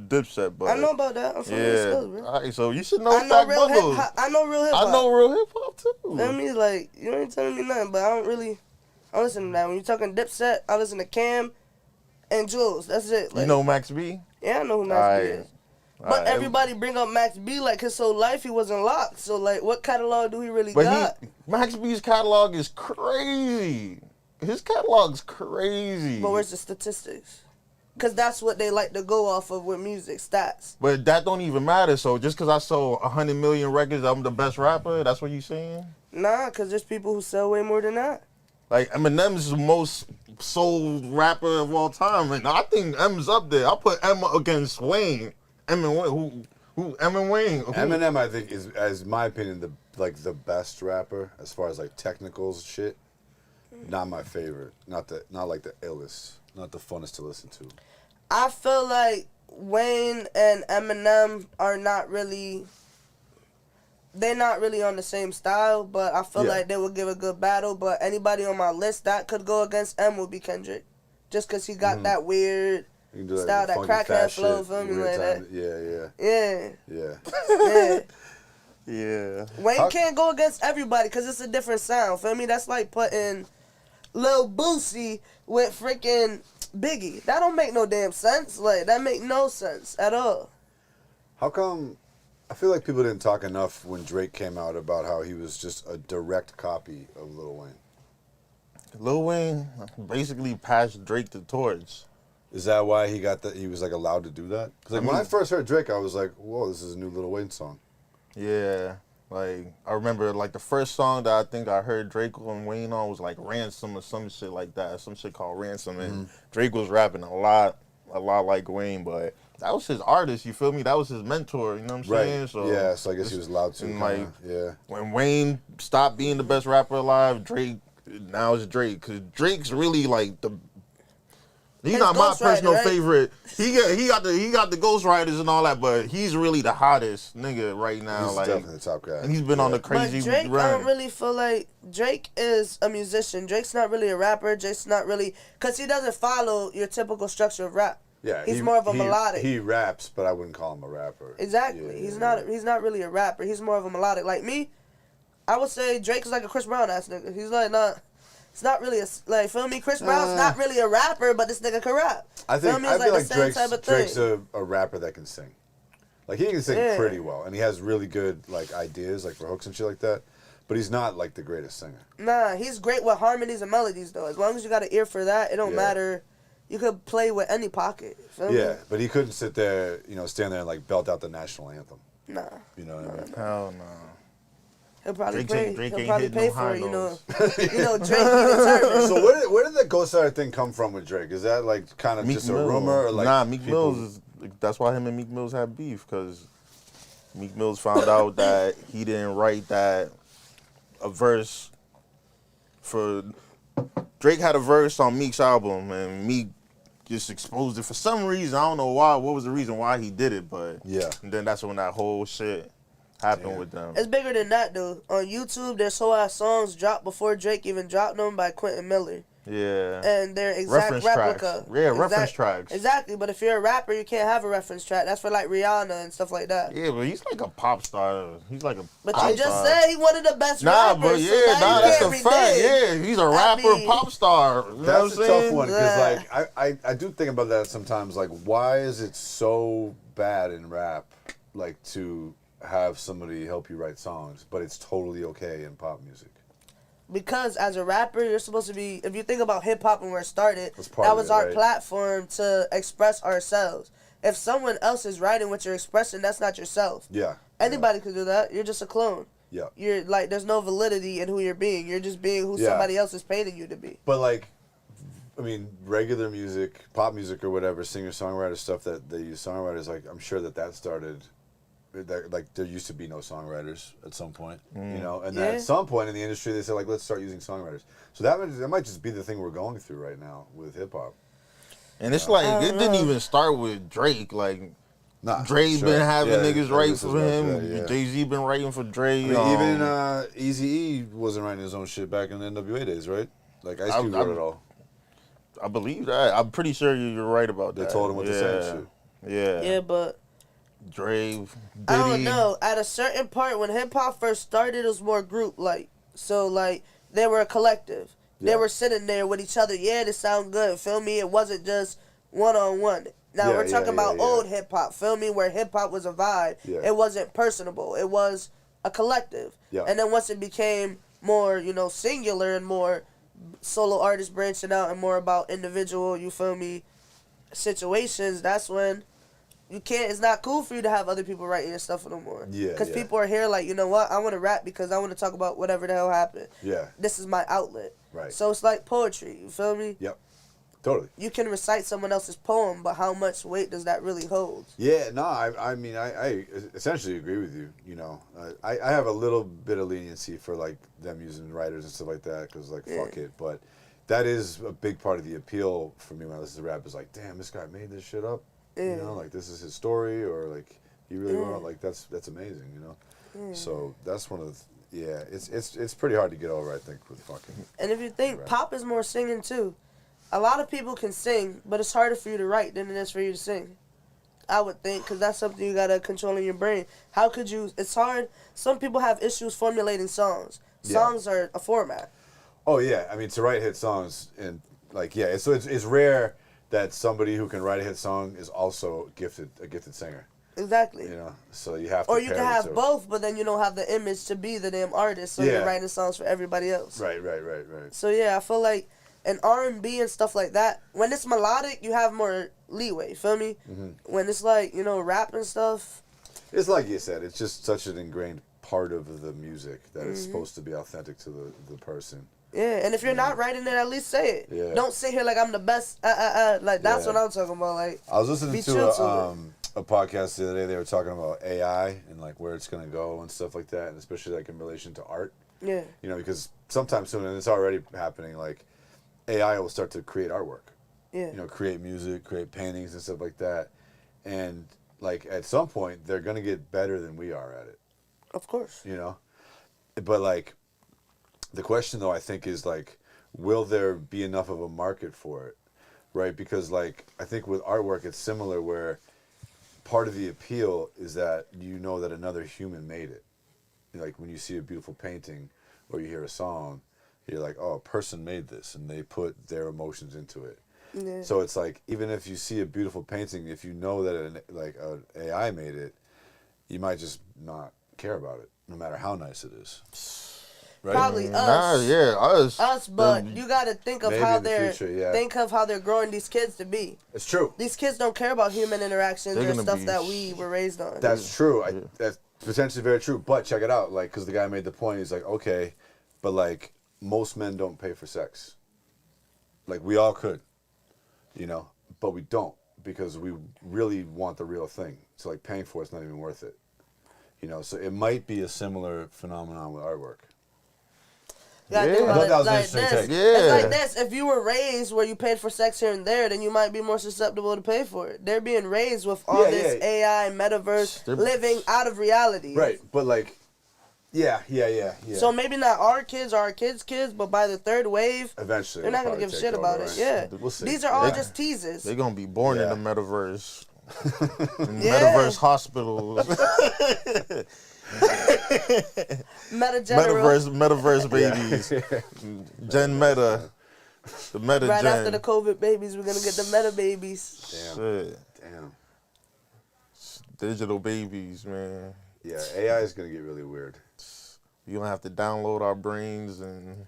Dipset. But I know about that. I'm from the East Coast, bro. All right, so you should know I know Stack real Bundles. hip. I know real hip hop. I know real hip hop too. I mean, like, you ain't telling me nothing, but I don't listen to that. When you're talking Dipset, I listen to Cam and Jules. That's it. Like, You know Max B? yeah, I know who Max B is. But Alright. everybody bring up Max B like his whole life he wasn't locked. So, like, what catalog do he really But got? Max B's catalog is crazy. His catalog's crazy. But where's the statistics? Because that's what they like to go off of with music, stats. But that don't even matter. So just because I sold 100 million records, I'm the best rapper? That's what you saying? Nah, because there's people who sell way more than that. Like, Eminem's the most sold rapper of all time. And I think M's up there. I put M against Wayne. M and Wayne. Who M and Wayne? Who? Eminem, I think, is, as my opinion, the best rapper as far as like technicals shit. Not my favorite. Not like the illest. Not the funnest to listen to. I feel like Wayne and Eminem are not really. They're not really on the same style, but I feel like they would give a good battle. But anybody on my list that could go against M would be Kendrick, just because he got that weird style, that crackhead flow, feel me, like that. Yeah. Yeah. Wayne can't go against everybody because it's a different sound. Feel me? That's like putting Lil Boosie with freaking Biggie. That don't make no damn sense. Like, that make no sense at all. How come? I feel like people didn't talk enough when Drake came out about how he was just a direct copy of Lil Wayne. Lil Wayne basically passed Drake the torch. Is that why he got that? He was like allowed to do that? Because when I first heard Drake, I was like, "Whoa, this is a new Lil Wayne song." Yeah, like I remember like the first song that I think I heard Drake and Wayne on was like Ransom or some shit like that. Some shit called Ransom, and Drake was rapping a lot like Wayne, but that was his artist, you feel me? That was his mentor, you know what I'm saying? So yeah, so I guess he was allowed to. Like, yeah. When Wayne stopped being the best rapper alive, Drake, now it's Drake. Because Drake's really like the... He's his not my personal right? favorite. He got the ghostwriters and all that, but he's really the hottest nigga right now. He's like, definitely the top guy. And he's been on the crazy But Drake, run. I don't really feel like... Drake is a musician. Drake's not really a rapper. Drake's not really... Because he doesn't follow your typical structure of rap. Yeah, he's more of a melodic. He raps, but I wouldn't call him a rapper. Exactly. He's not really a rapper. He's more of a melodic. Like me, I would say Drake is like a Chris Brown ass nigga. He's like not. It's not really a like. Feel me? Chris Brown's not really a rapper, but this nigga can rap. I think. Feel me? I It's feel like the like same type of Drake's thing. a rapper that can sing. Like he can sing pretty well, and he has really good like ideas like for hooks and shit like that. But he's not like the greatest singer. Nah, he's great with harmonies and melodies though. As long as you got an ear for that, it don't matter. You could play with any pocket. Feel me? But he couldn't sit there, stand there and like belt out the national anthem. Nah. You know what I mean? Hell no. He'll probably Drake pay. ain't He'll probably hitting pay no for it. high You know, Drake even determined. So where did the Ghost Rider thing come from with Drake? Is that like kind of just a rumor? Or like nah, Meek Mills is. That's why him and Meek Mills had beef, because Meek Mills found out that he didn't write a verse for. Drake had a verse on Meek's album, and Meek just exposed it for some reason. I don't know why. What was the reason why he did it? But and then that's when that whole shit happened with them. It's bigger than that, though. On YouTube, there's whole ass songs dropped before Drake even dropped them by Quentin Miller. Yeah. And they're exact reference replica. Tracks. Yeah, reference tracks. Exactly, but if you're a rapper, you can't have a reference track. That's for like Rihanna and stuff like that. Yeah, but he's like a pop star. He's like a But pop you just star. said he one of the best rappers. But so now that's you a can't fact. renege. Yeah, he's a rapper, pop star. You know That's what a I'm tough one because Yeah. like I do think about that sometimes. Like, why is it so bad in rap, like to have somebody help you write songs, but it's totally okay in pop music? Because as a rapper, you're supposed to be, if you think about hip-hop and where it started, part that of was it, our right? platform to express ourselves. If someone else is writing what you're expressing, that's not yourself. Yeah. Anybody could do that. You're just a clone. Yeah. You're like, there's no validity in who you're being. You're just being who somebody else is painting you to be. But like, I mean, regular music, pop music or whatever, singer-songwriter stuff that they use songwriters, like I'm sure that started, like there used to be no songwriters at some point, and then at some point in the industry they said like let's start using songwriters. So that might just be the thing we're going through right now with hip-hop. And it's like, it didn't even start with Drake. Like, Dre been having niggas write for him. Jay-Z been writing for Dre. I mean, even Eazy-E wasn't writing his own shit back in the NWA days, right? Like, Ice Cube wrote it all. I believe that. I'm pretty sure you're right about that. They told him what to say and shit. Yeah. Yeah, but Dre, Diddy. I don't know. At a certain part, when hip-hop first started, it was more group-like. So, like, they were a collective. They were sitting there with each other. Yeah, this sound good. Feel me? It wasn't just one-on-one. Now, we're talking about old hip-hop. Feel me? Where hip-hop was a vibe. Yeah. It wasn't personable. It was a collective. Yeah. And then once it became more, singular and more solo artists branching out and more about individual, you feel me, situations, that's when you can't. It's not cool for you to have other people writing your stuff no more. Yeah. Because people are here like, you know what? I want to rap because I want to talk about whatever the hell happened. Yeah. This is my outlet. Right. So it's like poetry. You feel me? Yep. Totally. You can recite someone else's poem, but how much weight does that really hold? Yeah, no, I mean, I essentially agree with you. You know, I have a little bit of leniency for like them using writers and stuff like that because like fuck it, but that is a big part of the appeal for me when I listen to rap. Is like, damn, this guy made this shit up. You know, like this is his story, or like he really wrote. Like that's amazing. You know, so that's one of the it's pretty hard to get over. I think with fucking. And if you think pop is more singing too. A lot of people can sing, but it's harder for you to write than it is for you to sing. I would think, because that's something you got to control in your brain. How could you... It's hard. Some people have issues formulating songs. Songs are a format. Oh, yeah. I mean, to write hit songs, and, like, yeah, it's rare that somebody who can write a hit song is also a gifted singer. Exactly. You know, so you have to... Or you can have both, but then you don't have the image to be the damn artist, so you're writing songs for everybody else. Right. So, yeah, I feel like... And R&B and stuff like that, when it's melodic, you have more leeway, feel me? Mm-hmm. When it's like, you know, rap and stuff. It's like you said, it's just such an ingrained part of the music that it's supposed to be authentic to the person. Yeah, and if you're not writing it, at least say it. Yeah. Don't sit here like I'm the best, like that's what I'm talking about. Like, I was listening to a podcast the other day, they were talking about AI and like where it's going to go and stuff like that, and especially like in relation to art. Yeah. You know, because sometime soon, and it's already happening, like, AI will start to create artwork. Yeah. You know, create music, create paintings and stuff like that. And, like, at some point, they're going to get better than we are at it. Of course. You know? But, like, the question, though, I think is, like, will there be enough of a market for it? Right? Because, like, I think with artwork, it's similar where part of the appeal is that you know that another human made it. Like, when you see a beautiful painting or you hear a song, you're like, oh, a person made this, and they put their emotions into it. Yeah. So it's like, even if you see a beautiful painting, if you know that an AI made it, you might just not care about it, no matter how nice it is. Right? Probably us. Us, but you got to think of how they're growing these kids to be. It's true. These kids don't care about human interactions or stuff that we were raised on. That's true. That's potentially very true. But check it out, like, because the guy made the point. He's like, okay, but like, most men don't pay for sex. Like, we all could, you know, but we don't because we really want the real thing. So, like, paying for it's not even worth it. You know, so it might be a similar phenomenon with artwork. Yeah, I thought that was an interesting take. It's like this. If you were raised where you paid for sex here and there, then you might be more susceptible to pay for it. They're being raised with all this AI, metaverse, living out of reality. Right, but like... Yeah. So maybe not our kids, kids, but by the third wave, eventually they're not gonna give a shit about it. Yeah, we'll see. These are all just teases. They're gonna be born in the metaverse, in metaverse hospitals, metaverse babies, Gen Meta, the Meta right Gen. after the COVID babies, we're gonna get the Meta babies. Damn. Digital babies, man. Yeah, AI is gonna get really weird. You're gonna have to download our brains and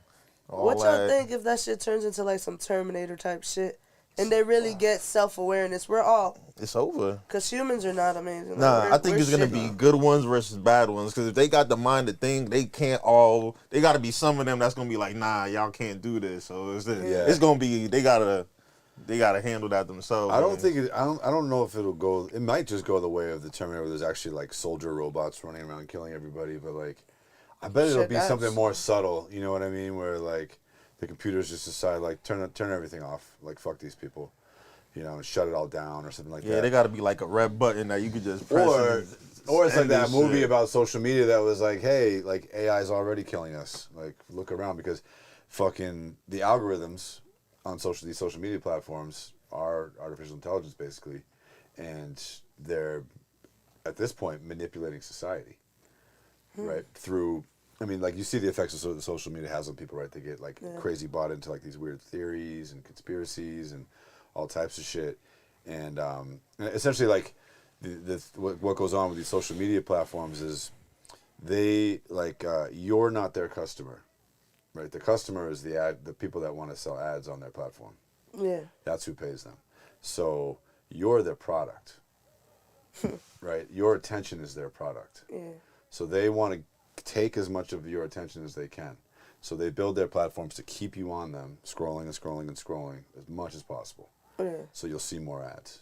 all what that. Y'all think if that shit turns into like some Terminator type shit and they really get self-awareness? We're all... It's over. Because humans are not amazing. Nah, I think it's going to be good ones versus bad ones. Because if they got the mind to think, they can't all... They got to be some of them that's going to be like, nah, y'all can't do this. So it's going to be... They got to handle that themselves. I don't think... I don't know if it'll go... It might just go the way of the Terminator where there's actually like soldier robots running around killing everybody. But like... I bet it'll be something more subtle, you know what I mean? Where like the computers just decide like turn everything off, like fuck these people, you know, and shut it all down or something like that. Yeah, they got to be like a red button that you could just press. Or it's like that movie about social media that was like, hey, like AI is already killing us. Like look around because fucking the algorithms on these social media platforms are artificial intelligence basically, and they're at this point manipulating society. Right, through, I mean, like, you see the effects of the social media has on people, right? They get, like, crazy bought into, like, these weird theories and conspiracies and all types of shit. And essentially, like, what goes on with these social media platforms is they, like, you're not their customer, right? The customer is the people that want to sell ads on their platform. Yeah. That's who pays them. So you're their product, right? Your attention is their product. Yeah. So they want to take as much of your attention as they can. So they build their platforms to keep you on them, scrolling and scrolling and scrolling as much as possible. Yeah. So you'll see more ads,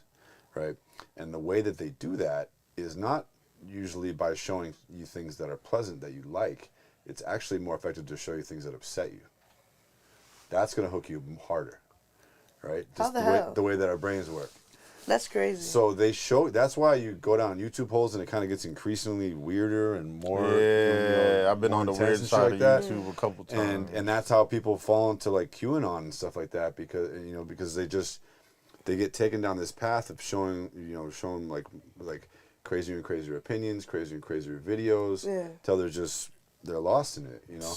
right? And the way that they do that is not usually by showing you things that are pleasant that you like. It's actually more effective to show you things that upset you. That's going to hook you harder, right? How the way, hell? the way that our brains work. That's crazy. So they show. That's why you go down YouTube holes and it kind of gets increasingly weirder and more. Yeah, I've been on the weird side of YouTube a couple times. And that's how people fall into like QAnon and stuff like that because they get taken down this path of showing like crazier and crazier opinions, crazier and crazier videos, till they're lost in it, you know.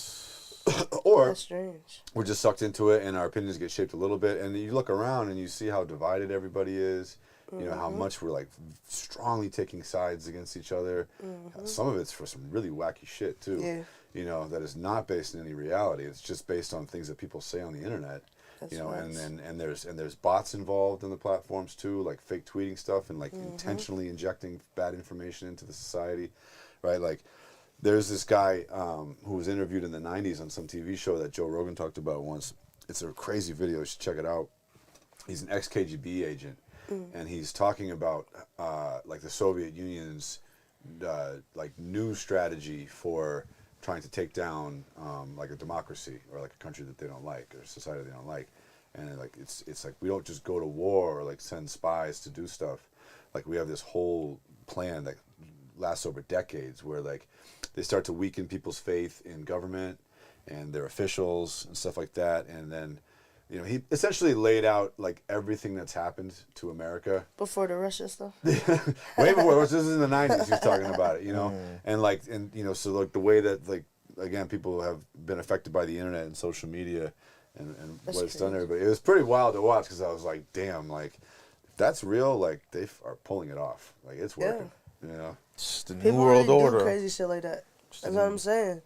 Or that's strange. We're just sucked into it and our opinions get shaped a little bit, and you look around and you see how divided everybody is, you know, how much we're like strongly taking sides against each other. Some of it's for some really wacky shit too, you know, that is not based in any reality. It's just based on things that people say on the internet. That's, you know, nice. and there's bots involved in the platforms too, like fake tweeting stuff and like intentionally injecting bad information into the society, right? Like there's this guy who was interviewed in the 90s on some TV show that Joe Rogan talked about once. It's a crazy video. You should check it out. He's an ex-KGB agent, and he's talking about like the Soviet Union's like new strategy for trying to take down like a democracy or like a country that they don't like or a society they don't like. And like it's like we don't just go to war or like send spies to do stuff. Like we have this whole plan that lasts over decades where like they start to weaken people's faith in government and their officials and stuff like that. And then, you know, he essentially laid out like everything that's happened to America. Before the Russia stuff? Way before. This is in the 90s he was talking about it, you know. And like, and you know, so like the way that like, again, people have been affected by the internet and social media and what it's done to everybody. It was pretty wild to watch because I was like, damn, like, if that's real, like, they are pulling it off. Like, it's working, you know. It's the People new world really order. do crazy shit like that. That's what I'm saying.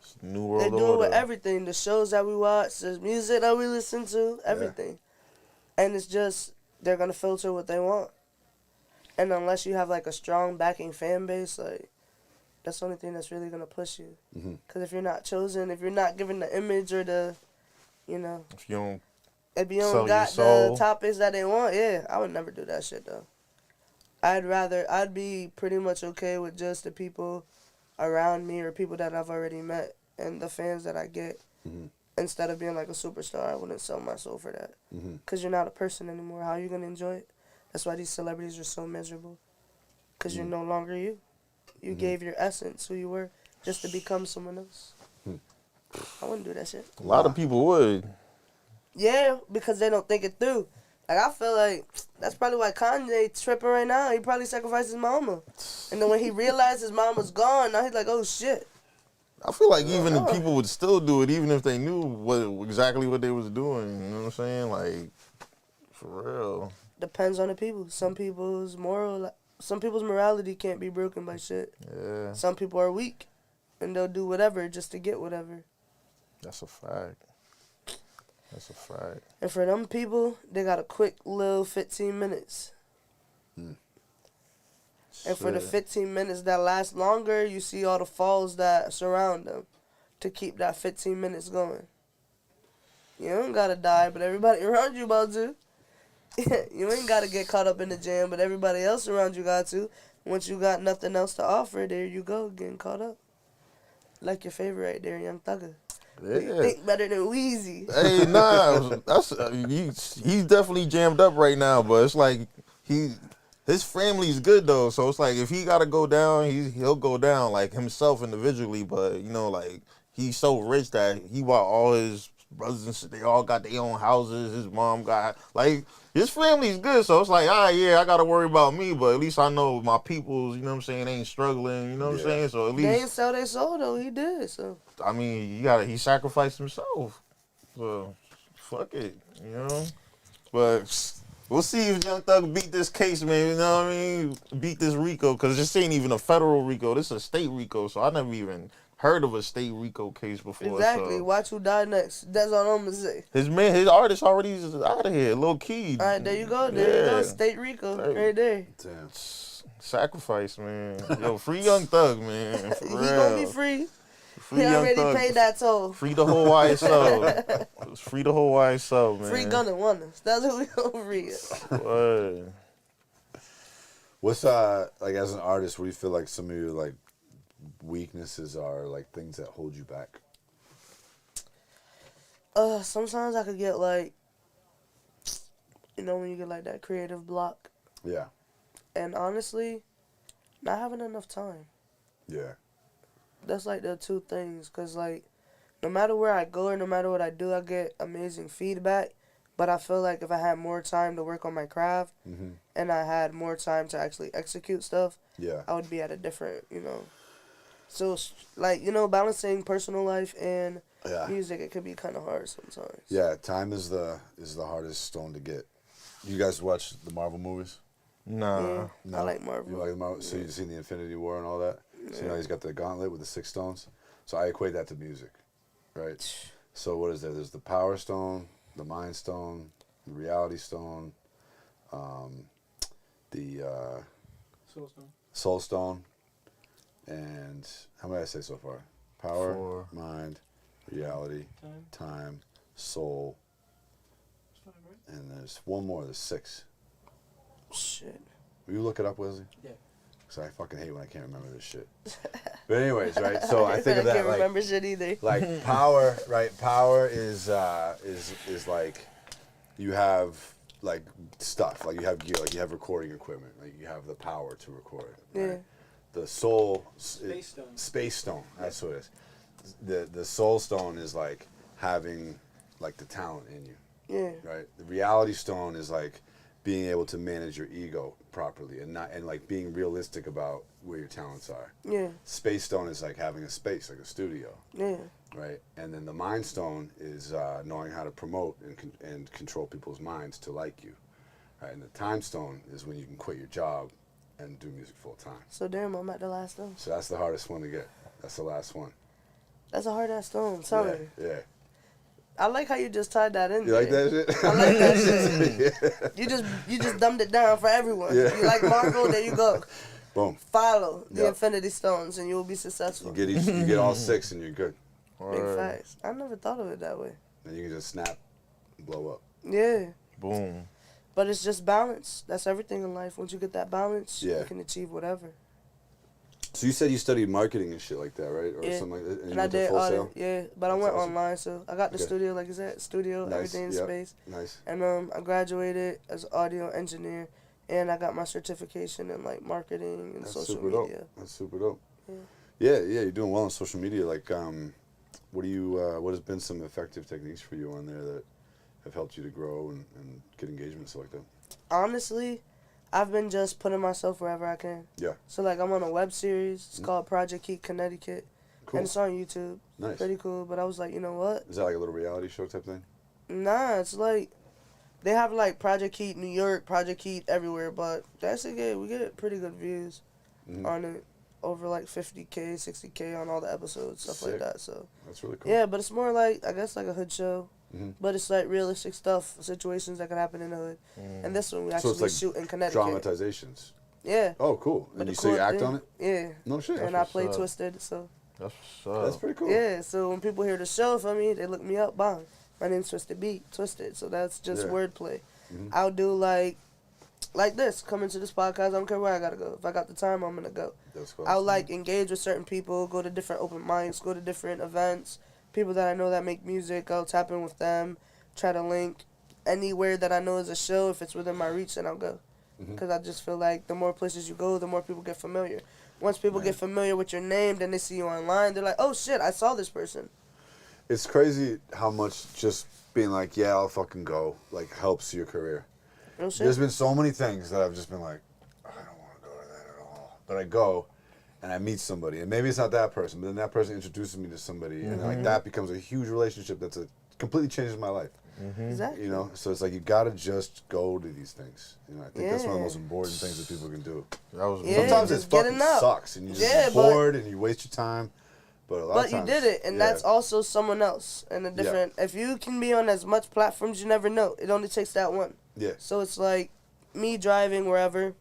It's the new world order. They do it with everything. The shows that we watch, the music that we listen to, everything. And it's just, they're going to filter what they want. And unless you have, like, a strong backing fan base, like, that's the only thing that's really going to push you. Because if you're not chosen, if you're not given the image or the, you know. If you don't got the topics that they want, I would never do that shit, though. I'd be pretty much okay with just the people around me or people that I've already met and the fans that I get. Instead of being like a superstar, I wouldn't sell my soul for that. Because you're not a person anymore. How are you going to enjoy it? That's why these celebrities are so miserable. Because you're no longer you. You gave your essence, who you were, just to become someone else. I wouldn't do that shit. A lot of people would. Yeah, because they don't think it through. Like, I feel like that's probably why Kanye tripping right now. He probably sacrificed his mama. And then when he realized his mom was gone, now he's like, oh, shit. I feel like even the people would still do it, even if they knew exactly what they was doing. You know what I'm saying? Like, for real. Depends on the people. Some people's morality can't be broken by shit. Yeah. Some people are weak, and they'll do whatever just to get whatever. That's a fact. That's a fact. And for them people, they got a quick little 15 minutes. And for the 15 minutes that last longer, you see all the falls that surround them to keep that 15 minutes going. You don't gotta die, but everybody around you about to. You ain't gotta get caught up in the jam, but everybody else around you got to. Once you got nothing else to offer, there you go, getting caught up. Like your favorite right there, Young Thugger. You think better than Weezy. Hey, nah, he's definitely jammed up right now, but it's like his family's good though, so it's like if he gotta go down, he'll go down like himself individually, but you know, like he's so rich that he bought all his brothers and shit, they all got their own houses. His mom got like his family's good, so it's like, I gotta worry about me, but at least I know my peoples, you know what I'm saying, ain't struggling, you know what I'm saying? So at least they didn't sell their soul though, he did, so I mean, he sacrificed himself. So fuck it, you know? But we'll see if Young Thug beat this case, man, you know what I mean? Beat this RICO, because this ain't even a federal RICO, this is a state RICO, so I never even heard of a state RICO case before. Exactly. So. Watch who died next. That's all I'm gonna say. His artist already is out of here. Lil Key. All right, there you go. There you go. State RICO, right there. Damn. Sacrifice, man. Yo, free Young Thug, man. For He real. gonna be free. Free He Young already Thug. paid that toll. Free the whole YSL. Free the whole YSL, man. Free Gunna Wonders. That's who we gonna free. Word. What's like as an artist? What do you feel like some of your like weaknesses are, like things that hold you back? Sometimes I could get like, when you get like that creative block, Yeah. and honestly, not having enough time. Yeah. That's like the two things, cause like, no matter where I go or no matter what I do, I get amazing feedback. But I feel like if I had more time to work on my craft, and I had more time to actually execute stuff, Yeah. I would be at a different, So like balancing personal life and Yeah. music, it could be kind of hard sometimes. Yeah. Time is the hardest stone to get. You guys watch the Marvel movies? Nah. Yeah, No? I like Marvel. You like Marvel? So you've seen the Infinity War and all that? So he's got the gauntlet with the 6 stones. So I equate that to music, right? So what is there? There's the Power Stone, the Mind Stone, the Reality Stone, the Soul Stone, and how many did I say so far? Power, 4. Mind, Reality, Time, Soul, and there's one more. There's 6. Shit. Will you look it up, Wesley? Yeah. Because I fucking hate when I can't remember this shit. But anyways, right? So I think of that can't like remember shit either. like power, right? Power is like you have like stuff, like you have gear, like you have recording equipment, like you have the power to record. Right? Yeah. The soul Space Stone. Space Stone. That's what it is. The soul stone is like having like the talent in you. Yeah. Right. The reality stone is like being able to manage your ego properly and like being realistic about where your talents are. Yeah. Space stone is like having a space, like a studio. Yeah. Right. And then the mind stone is knowing how to promote and control people's minds to like you. Right. And the time stone is when you can quit your job and do music full time. So damn, I'm at the last stone. So that's the hardest one to get. That's the last one. That's a hard ass stone. Tell me. Yeah. I like how you just tied that in. You like that shit? I like that shit. You just dumbed it down for everyone. Yeah. You like Marvel, there you go. Boom. Follow the Yep. Infinity Stones and you'll be successful. You get all 6 and you're good. Big facts. I never thought of it that way. And you can just snap and blow up. Yeah. Boom. But it's just balance. That's everything in life. Once you get that balance, Yeah. you can achieve whatever. So you said you studied marketing and shit like that, right? Or Yeah. something like that. And you And I went to did Full all Sail? yeah, but I That's went awesome. online, so I got the Okay. studio, like you said, studio, Nice. everything in Yep. space. Nice. And I graduated as an audio engineer, and I got my certification in like marketing and That's social super media. dope. That's super dope. Yeah. Yeah, you're doing well on social media. Like, what has been some effective techniques for you on there that have helped you to grow and get engagement and stuff like that? Honestly, I've been just putting myself wherever I can. Yeah. So like I'm on a web series. It's called Project Heat Connecticut, Cool. and it's on YouTube. Nice. Pretty cool. But I was like, you know what? Is that like a little reality show type thing? Nah, it's like they have like Project Heat New York, Project Heat everywhere, but that's we get pretty good views on it. Over like 50K, 60K on all the episodes, stuff Sick. like that. So That's really cool. yeah, but it's more like I guess like a hood show, Mhm. but it's like realistic stuff, situations that could happen in the hood. And this one we So actually it's like shoot in Connecticut. dramatizations. Yeah. Oh, cool. But And the you so you cool act thing- on it? Yeah. No shit. And I what's play up. Twisted, so That's what's up. That's pretty cool. yeah. So when people hear the show from me, they look me up. Bang, my name's Twisted. So that's just Yeah. wordplay. Mhm. I'll do like this. Come into this podcast. I don't care where I gotta go. If I got the time, I'm gonna go. That's cool. I'll like engage with certain people, go to different open mics, go to different events. People that I know that make music, I'll tap in with them, try to link anywhere that I know is a show. If it's within my reach, then I'll go. Because I just feel like the more places you go, the more people get familiar. Once people get familiar with your name, then they see you online. They're like, oh shit, I saw this person. It's crazy how much just being like, yeah, I'll fucking go, like helps your career. No shit. There's been so many things that I've just been like, I don't want to go to that at all. But I go, and I meet somebody, and maybe it's not that person, but then that person introduces me to somebody, and like that becomes a huge relationship that's completely changes my life. Exactly. You know, so it's like you gotta just go to these things. You know, I think that's one of the Yeah. most important things that people can do. That was Yeah. Sometimes it just get fucking enough. sucks, and you just Yeah, get but- bored, and you waste your time. But a lot But of you times, did it, and yeah. that's also someone else and a different. If you can be on as much platforms, you never know. It only takes that one. Yeah. So it's like me driving wherever.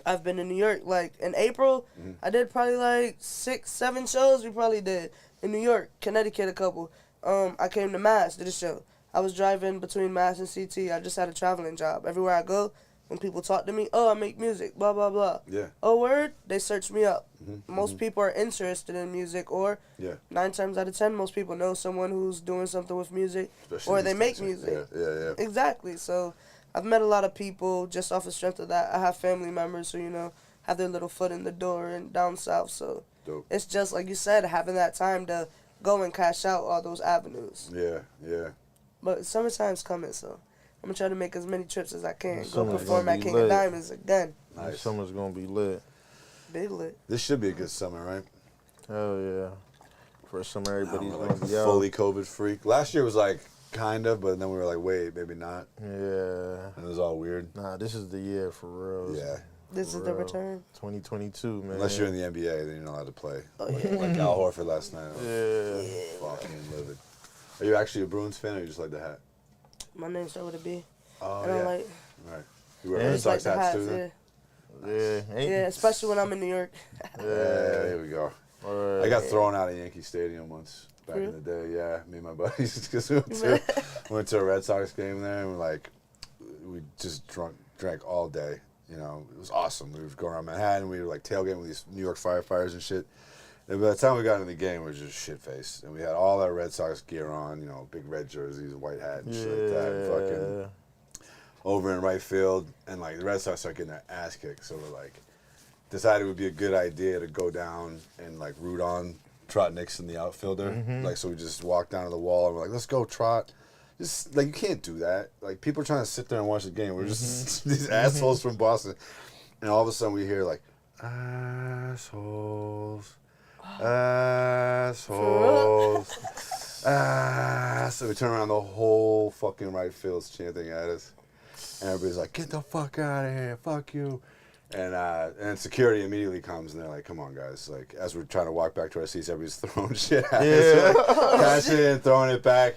I've been in New York. Like in April, I did probably like 6, 7 shows. We probably did in New York, Connecticut, a couple. I came to Mass, did a show. I was driving between Mass and CT. I just had a traveling job. Everywhere I go, when people talk to me, oh, I make music, blah, blah, blah. Yeah. Oh, word? They search me up. Most people are interested in music, or 9 times out of 10, most people know someone who's doing something with music, Especially or these they make days. music. Yeah. Exactly. So I've met a lot of people just off the strength of that. I have family members who, have their little foot in the door and down south. So Dope. it's just, like you said, having that time to go and cash out all those avenues. Yeah. But summertime's coming, so I'm going to try to make as many trips as I can. Go Summer's perform gonna at be King lit. of Diamonds again. Nice. Summer's gonna be lit. Big lit. This should be a good summer, right? Hell yeah. First summer, everybody's Like gonna be out. fully COVID free. Last year was like kind of, but then we were like, wait, maybe not. Yeah. And it was all weird. Nah, this is the year for real. Yeah. This is For the real. return. 2022, man. Unless you're in the NBA, then you're not allowed to play. Oh, yeah. Like Al Horford last night. Yeah. Fucking livid. Are you actually a Bruins fan, or you just like the hat? My name started with a B. Oh, I don't yeah. like. Right. You wear Yeah, Red Just like Sox the hats hats, too, then? Yeah. yeah, especially when I'm in New York. Yeah, there we go. Alright. I got thrown out of Yankee Stadium once back in the day. Yeah, me and my buddies, because we went to a Red Sox game there, and we just drank all day. You know, it was awesome. We were going around Manhattan. We were like tailgating with these New York firefighters and shit. And by the time we got in the game, we were just shit faced, and we had all our Red Sox gear on. You know, big red jerseys, white hat, and shit like that. And fucking over in right field, and like the Red Sox started getting their ass kicked. So we're like, decided it would be a good idea to go down and like root on Trot Nixon, the outfielder. Like, so we just walked down to the wall and we're like, let's go, Trot. Just like, you can't do that. Like, people are trying to sit there and watch the game. We're just these assholes from Boston, and all of a sudden we hear like, assholes, assholes. So we turn around, the whole fucking right field's chanting at us. And everybody's like, get the fuck out of here, fuck you. And security immediately comes, and they're like, come on, guys. Like, as we're trying to walk back to our seats, everybody's throwing shit at us. Like, catching it and throwing it back.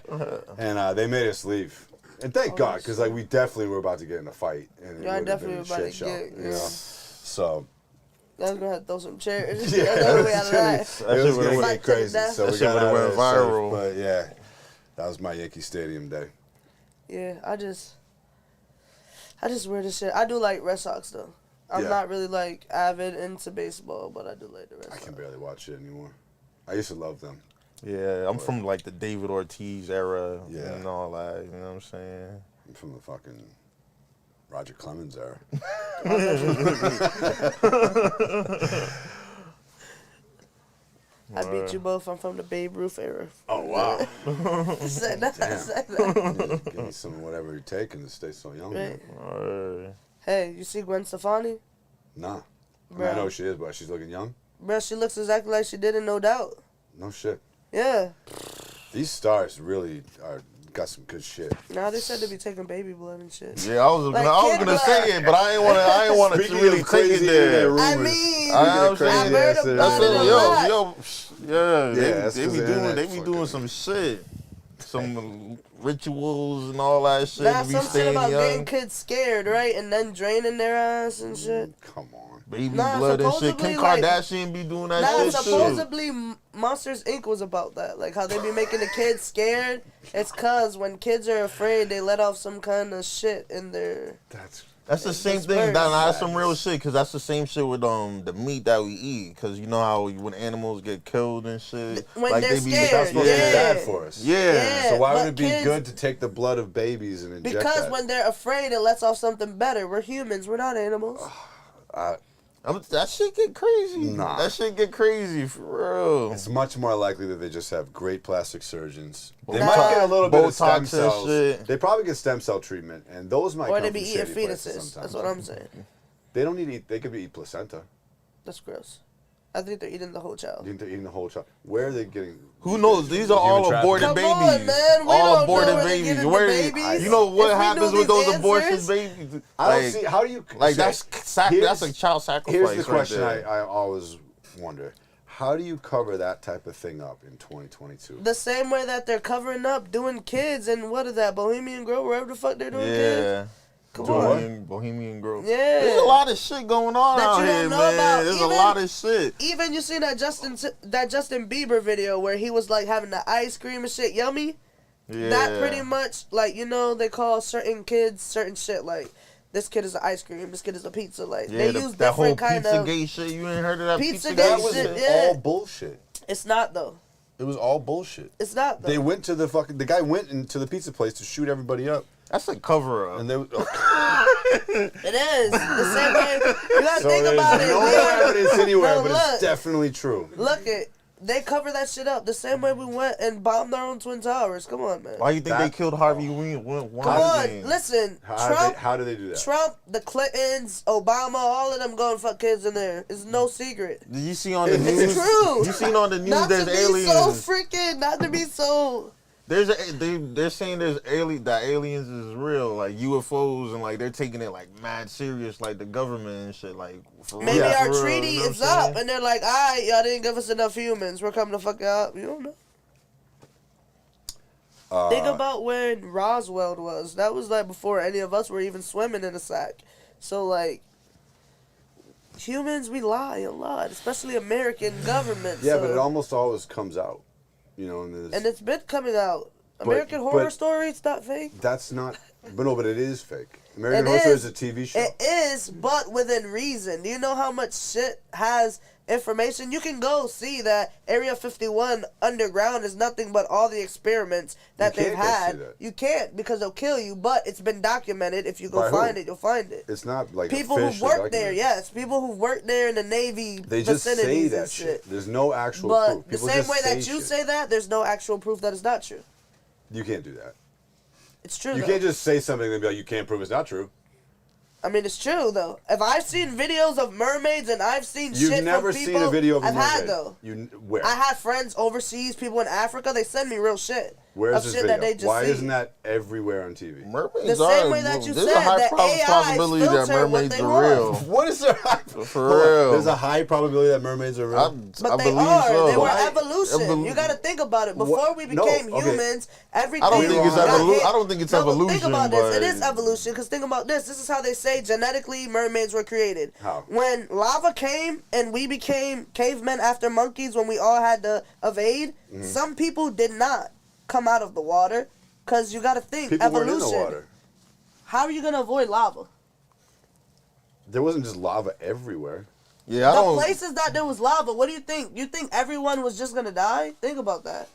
And they made us leave. And thank God, because like, we definitely were about to get in a fight. And Yeah, I it would have definitely been a was about shit to show, get, you know? So, I was gonna have to throw some chairs. yeah, That's the only way out of that. it was would've going to went- get crazy. That So we shit got would've out went of there safe, viral. but yeah, that was my Yankee Stadium day. Yeah, I just wear this shit. I do like Red Sox though. I'm Yeah. not really like avid into baseball, but I do like the Red I Sox. can barely watch it anymore. I used to love them. Yeah, I'm from like the David Ortiz era Yeah. and all that. You know what I'm saying? I'm from the fucking Roger Clemens era. I beat you both. I'm from the Babe Ruth era. Oh, wow. Said that. Damn. Said that. Give me some of whatever you're taking to stay so young. Right. Man. Hey, you see Gwen Stefani? Nah. I mean, I Bruh. know who she is, but she's looking young. Bro, she looks exactly like she did in No Doubt. No shit. Yeah. These stars really got some good shit. Now they said they be taking baby blood and shit. Yeah, I was Like gonna Kid say it, but I ain't want to Speaking really of take it crazy there. internet I rumors, mean, I've crazy heard ass about internet it a rumors. lot. that's they 'cause be the doing internet doing fucking- some shit, some rituals and all that shit. Nah, to be some shit staying about getting young. kids scared, right? And then draining their ass and shit. Come on. Baby Nah, blood and shit. supposedly, Kim like- Kardashian be doing that Nah, shit too. supposedly Monsters Inc. was about that. Like how they be making the kids scared. It's cause when kids are afraid, they let off some kind of shit in their... That's the same It's thing. birds. That's some real shit. Cause that's the same shit with the meat that we eat. Cause you know how when animals get killed and shit, When like they're they be scared, That's supposed to be Yeah. bad for us. Yeah. So why but would it be kids- good to take the blood of babies and inject Because that? when they're afraid, it lets off something better. We're humans. We're not animals. That shit get crazy. Nah. That shit get crazy for real. It's much more likely that they just have great plastic surgeons. They Nah. might get a little bit of stem Botox and cells. shit. They probably get stem cell treatment, and those might Or come they be from eating shitty places fetuses. sometimes. That's what I'm saying. They don't need to eat. They could be eat placenta. That's gross. I think they're eating the whole child. They're eating the whole child. Where are they getting? Who knows? These are all Human aborted Come babies. on, man. We all don't know aborted where they babies. getting the Where babies. you know what If we happens knew with those these abortion answers- babies? I don't see. How do you? Like okay, that's a child sacrifice. Here's the right question there. I always wonder: How do you cover that type of thing up in 2022? The same way that they're covering up doing kids and what is that, Bohemian Grove, wherever the fuck they're doing kids. Come on. Bohemian Grove. Yeah. There's a lot of shit going on That out you don't here, know man. about. There's Even- a lot of shit. Even you see that Justin Bieber video where he was like having the ice cream and shit yummy. Yeah. That pretty much, like, you know, they call certain kids certain shit, like, this kid is an ice cream, this kid is a pizza, like, they use that whole different kind of... Pizzagate shit, you ain't heard of that Pizzagate That Pizzagate was shit, shit? yeah. all bullshit. It's not, though. It was all bullshit. It's not, though. They went to the guy went into the pizza place to shoot everybody up. That's a cover-up. And they... It is. The same way... You gotta So think there's about it. no We evidence anywhere, No, but look. it's definitely true. Look it. They cover that shit up the same way we went and bombed our own Twin Towers. Come on, man. Why you think That- they killed Harvey Come Weinstein? on. Listen. How do they do that? Trump, the Clintons, Obama, all of them going fuck kids in there. It's no secret. Did you see on the It's news? true. You seen on the news Not there's to be aliens. so freaking, not to be so... They're saying that aliens is real, like UFOs, and like they're taking it like mad serious, like the government and shit. Like for Maybe real, our for real, treaty you know is what I'm up, saying? and they're like, alright, y'all didn't give us enough humans. We're coming to fuck you up. You don't know. Think about when Roswell was. That was like before any of us were even swimming in a sack. So like, humans, we lie a lot, especially American government. Yeah, so. but it almost always comes out. You know, And it's been coming out. American Horror Story, it's not fake. That's not... But it is fake. American It Horror Story is. is a TV show. It is, but within reason. Do you know how much shit has information? You can go see that Area 51 underground is nothing but all the experiments that You they've can't go see had. that. You can't because they'll kill you, but it's been documented. If you go By who? find it, you'll find it. It's not like People who've officially worked there, documented. yes. People who've worked there in the Navy They just say vicinities that and shit. There's no actual But proof. the People same just way that you shit. say that, there's no actual proof that it's not true. You can't do that. It's true, You though. can't just say something and be like, you can't prove it's not true. I mean, it's true, though. If I've seen videos of mermaids and I've seen You've shit never from people... seen a video of a I've mermaid. had, though. Where? I have friends overseas, people in Africa, they send me real shit. Where's of this shit video? that they just Why see. isn't that everywhere on TV? Mermaids The same way that you there's said a high that AIs possibility that filter what mermaids they are want. real. What is there? For Hold on. real. There's a high probability that mermaids are real. But I they believe are. so. They were Why? evolution. You got to think about it. Before we No, became okay. humans, everything I don't think it's got evolu- hit. I don't think it's No, but evolution, Think about this. but- It is evolution, because think about this. This is how they say genetically mermaids were created. How? When lava came and we became cavemen after monkeys, when we all had to evade, Mm-hmm. some people did not come out of the water. Because you got to think, People evolution. weren't in the water. How are you going to avoid lava? There wasn't just lava everywhere. Yeah, I The don't. places that there was lava, what do you think? You think everyone was just going to die? Think about that.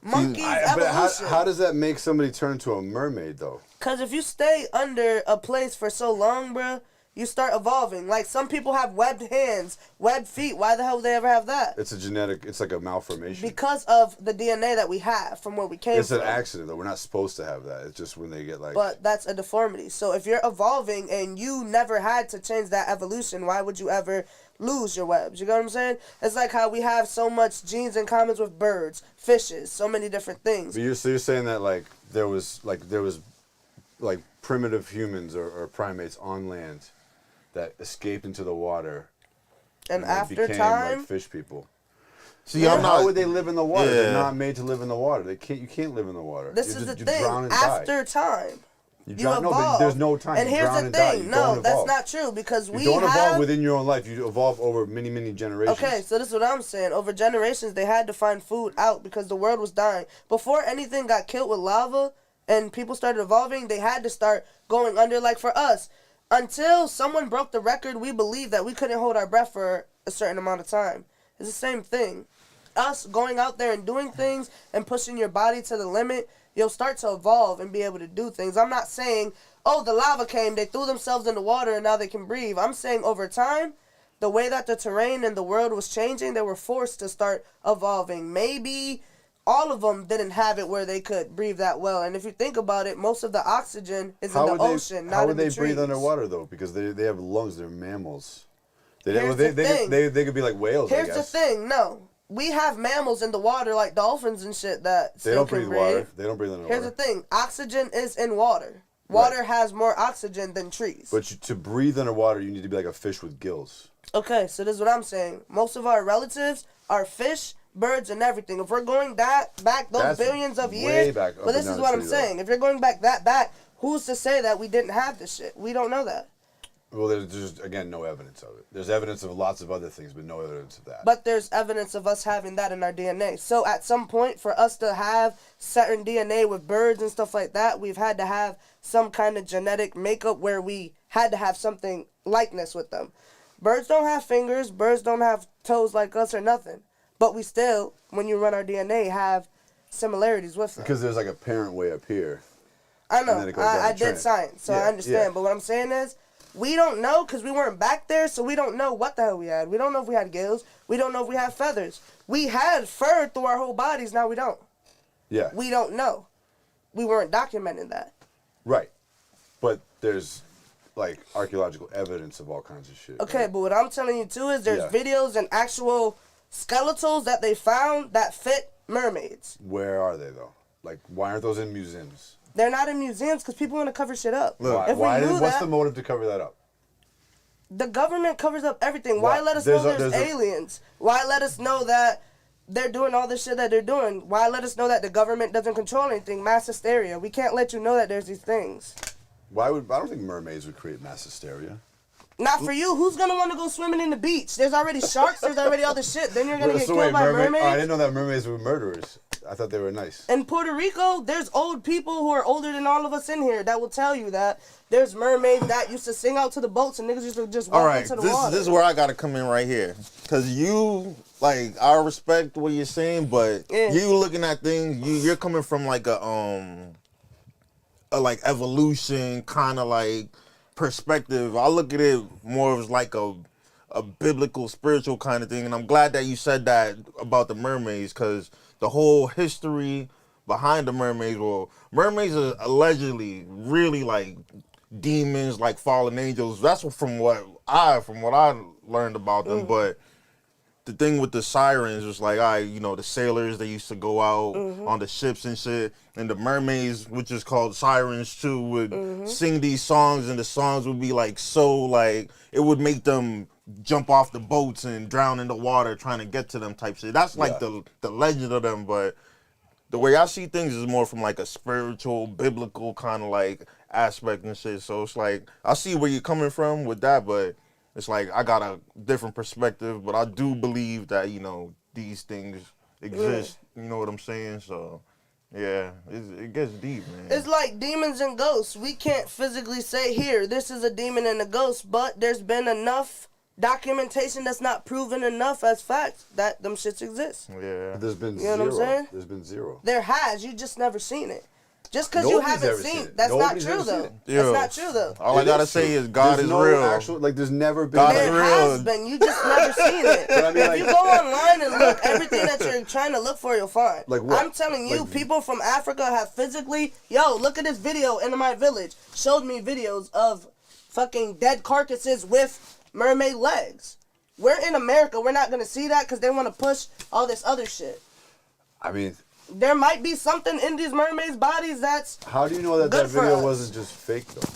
Monkeys, But evolution. how does that make somebody turn into a mermaid, though? Because if you stay under a place for so long, bruh, you start evolving. Like, some people have webbed hands, webbed feet. Why the hell would they ever have that? It's a genetic. It's like a malformation. Because of the DNA that we have from where we came It's from. an accident, though. We're not supposed to have that. It's just when they get like. But that's a deformity. So if you're evolving and you never had to change that evolution, why would you ever lose your webs? You know what I'm saying? It's like how we have so much genes in common with birds, fishes, so many different things. But you're saying that like there was primitive humans or primates on land that escaped into the water And they after became time, like fish people. See, I'm How not. would they live in the water? Yeah. They're not made to live in the water. They can't. You can't live in the water. this You is the just- you thing. drown and After die. time, You you drown, no, but evolve. there's no time. And You here's drown the and die. thing. You No, don't that's evolve. not true because You we don't have. evolve within your own life. You evolve over many, many generations. Okay, so this is what I'm saying. Over generations, they had to find food out because the world was dying. Before anything got killed with lava and people started evolving, they had to start going under. Like for us, until someone broke the record, we believed that we couldn't hold our breath for a certain amount of time. It's the same thing. Us going out there and doing things and pushing your body to the limit, you'll start to evolve and be able to do things. I'm not saying, oh, the lava came, they threw themselves in the water and now they can breathe. I'm saying over time, the way that the terrain and the world was changing, they were forced to start evolving. Maybe all of them didn't have it where they could breathe that well. And if you think about it, most of the oxygen is in the ocean, not How in would the they trees. breathe underwater though? Because they have lungs. They're mammals. Here's the thing. They could be like whales. Here's I the guess. thing, no. We have mammals in the water like dolphins and shit that They still don't can breathe breathe. water. They don't breathe underwater. Here's the thing. Oxygen is in water. Water has more oxygen than trees. But to breathe underwater, you need to be like a fish with gills. Okay, so this is what I'm saying. Most of our relatives are fish, birds, and everything. If we're going back those That's billions of way years, back up but this and is down what the I'm tree, saying. If you're going back that back, who's to say that we didn't have this shit? We don't know that. Well, there's just, again, no evidence of it. There's evidence of lots of other things, but no evidence of that. But there's evidence of us having that in our DNA. So at some point, for us to have certain DNA with birds and stuff like that, we've had to have some kind of genetic makeup where we had to have something likeness with them. Birds don't have fingers. Birds don't have toes like us or nothing. But we still, when you run our DNA, have similarities with them. Because there's like a parent way up here. I know. And then it goes down I the did train. science, so Yeah, I understand. yeah. But what I'm saying is, we don't know because we weren't back there, so we don't know what the hell we had. We don't know if we had gills. We don't know if we had feathers. We had fur through our whole bodies. Now we don't. Yeah. We don't know. We weren't documenting that. Right. But there's like archaeological evidence of all kinds of shit. Okay, right? but what I'm telling you too is there's Yeah. videos and actual skeletals that they found that fit mermaids. Where are they though? Like, why aren't those in museums? They're not in museums because people want to cover shit up. Why? If we knew What's that, the motive to cover that up? the government covers up everything. Why What? let us There's know a- there's there's a- aliens? Why let us know that they're doing all this shit that they're doing? Why let us know that the government doesn't control anything? Mass hysteria. We can't let you know that there's these things. I don't think mermaids would create mass hysteria. Not for you. Who's gonna want to go swimming in the beach? There's already sharks. There's already all this shit. Then you're gonna get So killed wait, by mermaid? Oh, I mermaids. didn't know that mermaids were murderers. I thought they were nice. In Puerto Rico, there's old people who are older than all of us in here that will tell you that there's mermaids that used to sing out to the boats and niggas used to just walk All right, into the this water. is where I gotta come in right here, cause you like I respect what you're saying, but Yeah. you looking at things, you're coming from like a like evolution kind of like perspective. I look at it more as like a biblical, spiritual kind of thing, and I'm glad that you said that about the mermaids, cause the whole history behind the mermaids. Well, mermaids are allegedly really like demons, like fallen angels. That's from what I learned about them. But the thing with the sirens was like, the sailors, they used to go out on the ships and shit, and the mermaids, which is called sirens too, would sing these songs, and the songs would be like so like it would make them jump off the boats and drown in the water trying to get to them type shit. That's like the legend of them, but the way I see things is more from like a spiritual, biblical kind of like aspect and shit. So it's like I see where you're coming from with that, but it's like I got a different perspective. But I do believe that these things exist. You know what I'm saying? So yeah, it gets deep, man. It's like demons and ghosts. We can't physically say here this is a demon and a ghost, but there's been enough documentation that's not proven enough as facts that them shits exist. Yeah. There's been You zero. know what I'm saying? There's been zero. There has. You just never seen it. Just because you Nobody's haven't ever seen seen it, it. that's Nobody's not ever true seen though. it. Yo. That's not true though. All I It gotta is say true. is God There's is no real. Like there's never been. God There is real. has been. You just never seen it. But I mean, If like- you go online and look, everything that you're trying to look for, you'll find. Like what? I'm telling you, Like- people from Africa have physically, look at this video in my village. Showed me videos of fucking dead carcasses with mermaid legs. We're in America. We're not going to see that because they want to push all this other shit. I mean, There might be something in these mermaids' bodies that's, how do you know that Good that for video us. wasn't just fake though?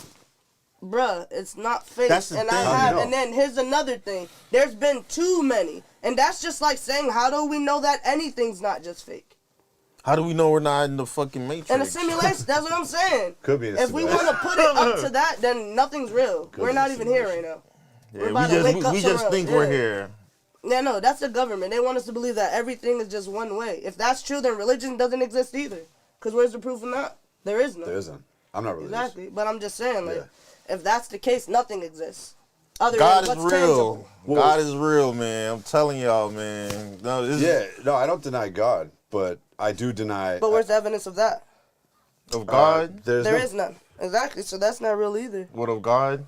bruh, it's not fake. That's the and thing. I How do you have, know? and then here's another thing. There's been too many. And that's just like saying, how do we know that anything's not just fake? How do we know we're not in the fucking Matrix? In a simulation, that's what I'm saying. Could be. If we want to put it up to that, then nothing's real. Could We're be not a even here right simulation. now. We're about to Yeah, wake up we just somewhere think else. we're Yeah. here. Yeah, no, that's the government. They want us to believe that everything is just one way. If that's true, then religion doesn't exist either. Because where's the proof of that? There is none. There isn't. I'm not religious. Exactly. But I'm just saying, like, Yeah. if that's the case, nothing exists. Other God than is what's real. tangible. God is real, man. I'm telling y'all, man. No, this Yeah. No, I don't deny God, but I do deny. But where's the evidence of that? of God. There's There no, is none. Exactly. So that's not real either. What of God?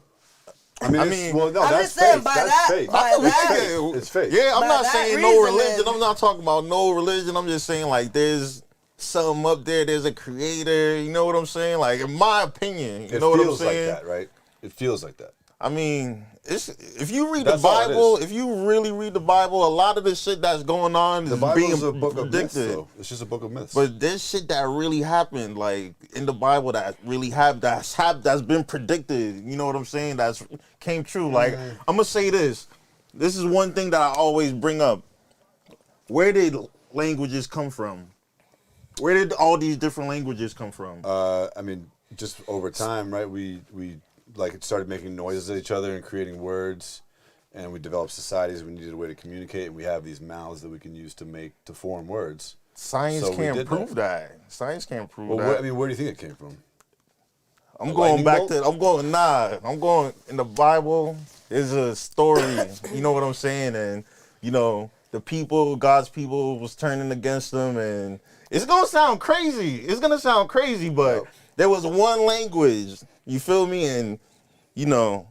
I mean, well, no, I'm that's just saying fake. by That's that- fake. by It's that- fake. It's fake. Yeah, I'm By not that saying no reason, religion. then- I'm not talking about no religion. I'm just saying like there's something up there. There's a creator. You know what I'm saying? Like in my opinion, you It know what I'm feels like saying? that, right? It feels like that. I mean, if you read That's the all it Bible, is. if you really read the Bible, a lot of the shit that's going on The is Bible being is a book of myths, predicted. though. It's just a book of myths. But there's shit that really happened, like in the Bible, that really happened, that's been predicted. You know what I'm saying? That's came true. Like I'm gonna say this. This is one thing that I always bring up. Where did languages come from? Where did all these different languages come from? I mean, just over time, right? We like started making noises at each other and creating words, and we developed societies. We needed a way to communicate, and we have these mouths that we can use to form words. Science So we can't did prove that. Science can't prove Well, that. where do you think it came from? I'm A going lightning back bolt? to. I'm going in the Bible. There's a story. You know what I'm saying? And you know the people, God's people, was turning against them, and it's gonna sound crazy. But there was one language. You feel me? And you know,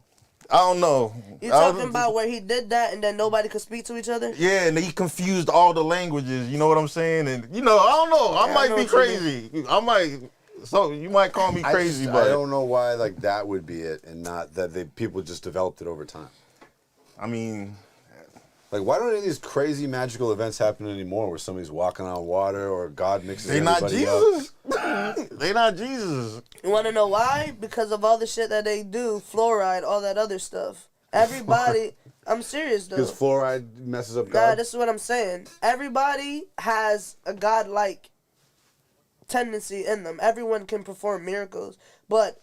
I don't know. You talking about where he did that and then nobody could speak to each other? Yeah, and he confused all the languages. You know what I'm saying? And you know, I don't know. I Yeah, I might know be what you crazy. I might. So you might call me crazy, but I don't know why like that would be it, and not that people just developed it over time. I mean, Like, why don't any of these crazy magical events happen anymore, where somebody's walking on water or God mixes they not everybody up? Jesus. They not Jesus. You want to know why? Because of all the shit that they do, fluoride, all that other stuff. Everybody, I'm serious though. Because fluoride messes up Nah, God. this is what I'm saying. Everybody has a godlike tendency in them. Everyone can perform miracles, but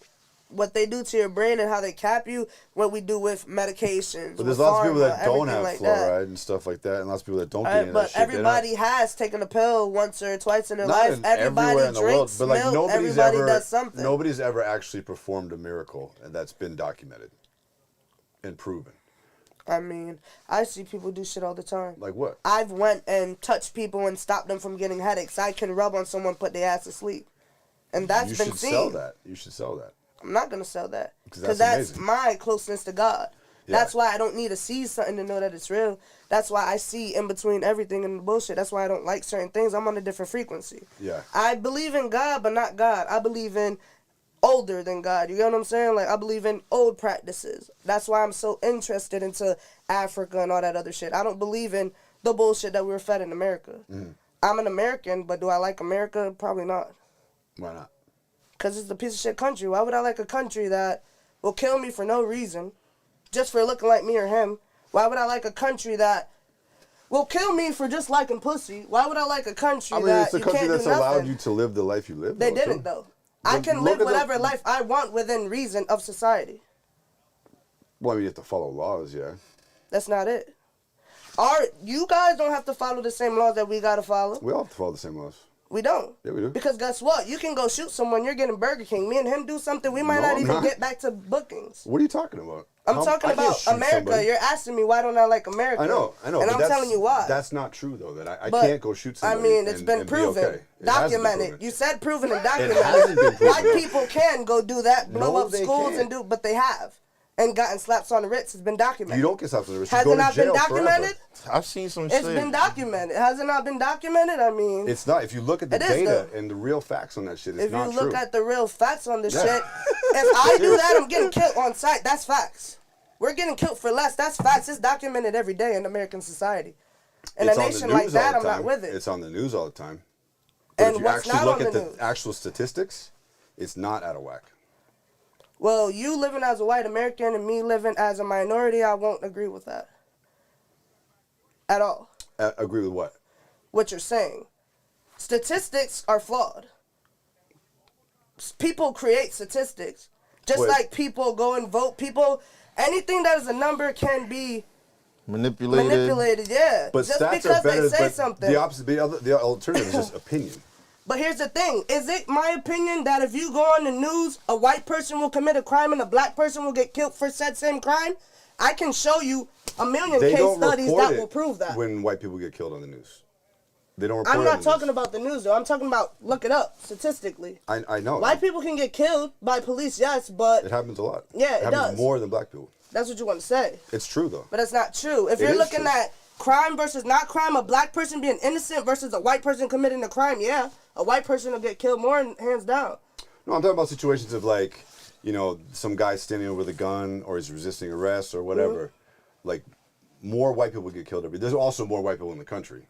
what they do to your brain and how they cap you, what we do with medications. But there's with lots of people pharma, that don't have everything like fluoride that. and stuff like that, and lots of people that don't get any of that But shit. They're not- everybody has taken a pill once or twice in their not life. in Everybody everywhere in the world, drinks but like milk. nobody's Everybody ever does something. nobody's ever actually performed a miracle, and that's been documented and proven. I mean, I see people do shit all the time. Like what? I've went and touched people and stopped them from getting headaches. I can rub on someone, put their ass to sleep. And that's You been should seen. sell that. You should sell that. I'm not going to sell that. 'Cause Because that's that's amazing. my closeness to God. Yeah. That's why I don't need to see something to know that it's real. That's why I see in between everything and the bullshit. That's why I don't like certain things. I'm on a different frequency. Yeah. I believe in God, but not God. I believe in older than God. You get what I'm saying? Like, I believe in old practices. That's why I'm so interested into Africa and all that other shit. I don't believe in the bullshit that we were fed in America. Mm. I'm an American, but do I like America? Probably not. Why not? Because it's a piece of shit country. Why would I like a country that will kill me for no reason, just for looking like me or him? Why would I like a country that will kill me for just liking pussy? Why would I like a country I mean, that it's a you country can't that's do nothing? allowed you to live the life you live. They though, didn't, too. though. I Look- can look live at the- whatever life I want within reason of society. Well, I mean, you have to follow laws, yeah. That's not it. You guys don't have to follow the same laws that we gotta follow. We all have to follow the same laws. We don't. Yeah, we do. Because guess what? You can go shoot someone, you're getting Burger King. Me and him do something, we might No, not I'm even not. get back to bookings. What are you talking about? I'm How- talking I can't about shoot America. somebody. You're asking me why don't I like America? I know. And but I'm that's- telling you why. That's not true, though. That I But, can't go shoot somebody. I mean, it's and- been and be proven, okay. It hasn't been documented. proven. You said proven and It documented. hasn't been proven. White people can go do that, blow No, up they schools can't. and do, but they have, and gotten slaps on the wrist. It's been documented. You don't get slapped on the wrist. You Has go it to not been jail documented? forever. I've seen some It's shit. been documented. Has it not been documented? I mean, It's not. If you look at the It is, data though. and the real facts on that shit, it's if not you look true. at the real facts on this Yeah. shit, if I do that, I'm getting killed on sight. That's facts. We're getting killed for less. That's facts. It's documented every day in American society. In It's a on the nation news like all that, the I'm not time. with it. It's on the news all the time. But And if you what's actually not look on at the the news? actual statistics, it's not out of whack. Well, you living as a white American and me living as a minority, I won't agree with that. At all. Agree with what? What you're saying. Statistics are flawed. People create statistics. Just Wait. like people go and vote. Anything that is a number can be manipulated. yeah. But just stats because are better. they say But something. the opposite, the alternative is just opinion. But here's the thing. Is it my opinion that if you go on the news, a white person will commit a crime and a black person will get killed for said same crime? I can show you a million They case don't studies report that it will prove that. when white people get killed on the news. They don't report I'm it not on the talking news. about the news, though. I'm talking about, look it up, statistically. I know. White people can get killed by police, yes, but It happens a lot. Yeah, it happens does. more than black people. that's what you want to say. It's true, though. But that's not true. If It you're is looking true. at crime versus not crime, a black person being innocent versus a white person committing the crime, yeah, a white person will get killed more, hands down. No, I'm talking about situations of like, you know, some guy's standing over the gun or he's resisting arrest or whatever, like more white people get killed every. There's also more white people in the country.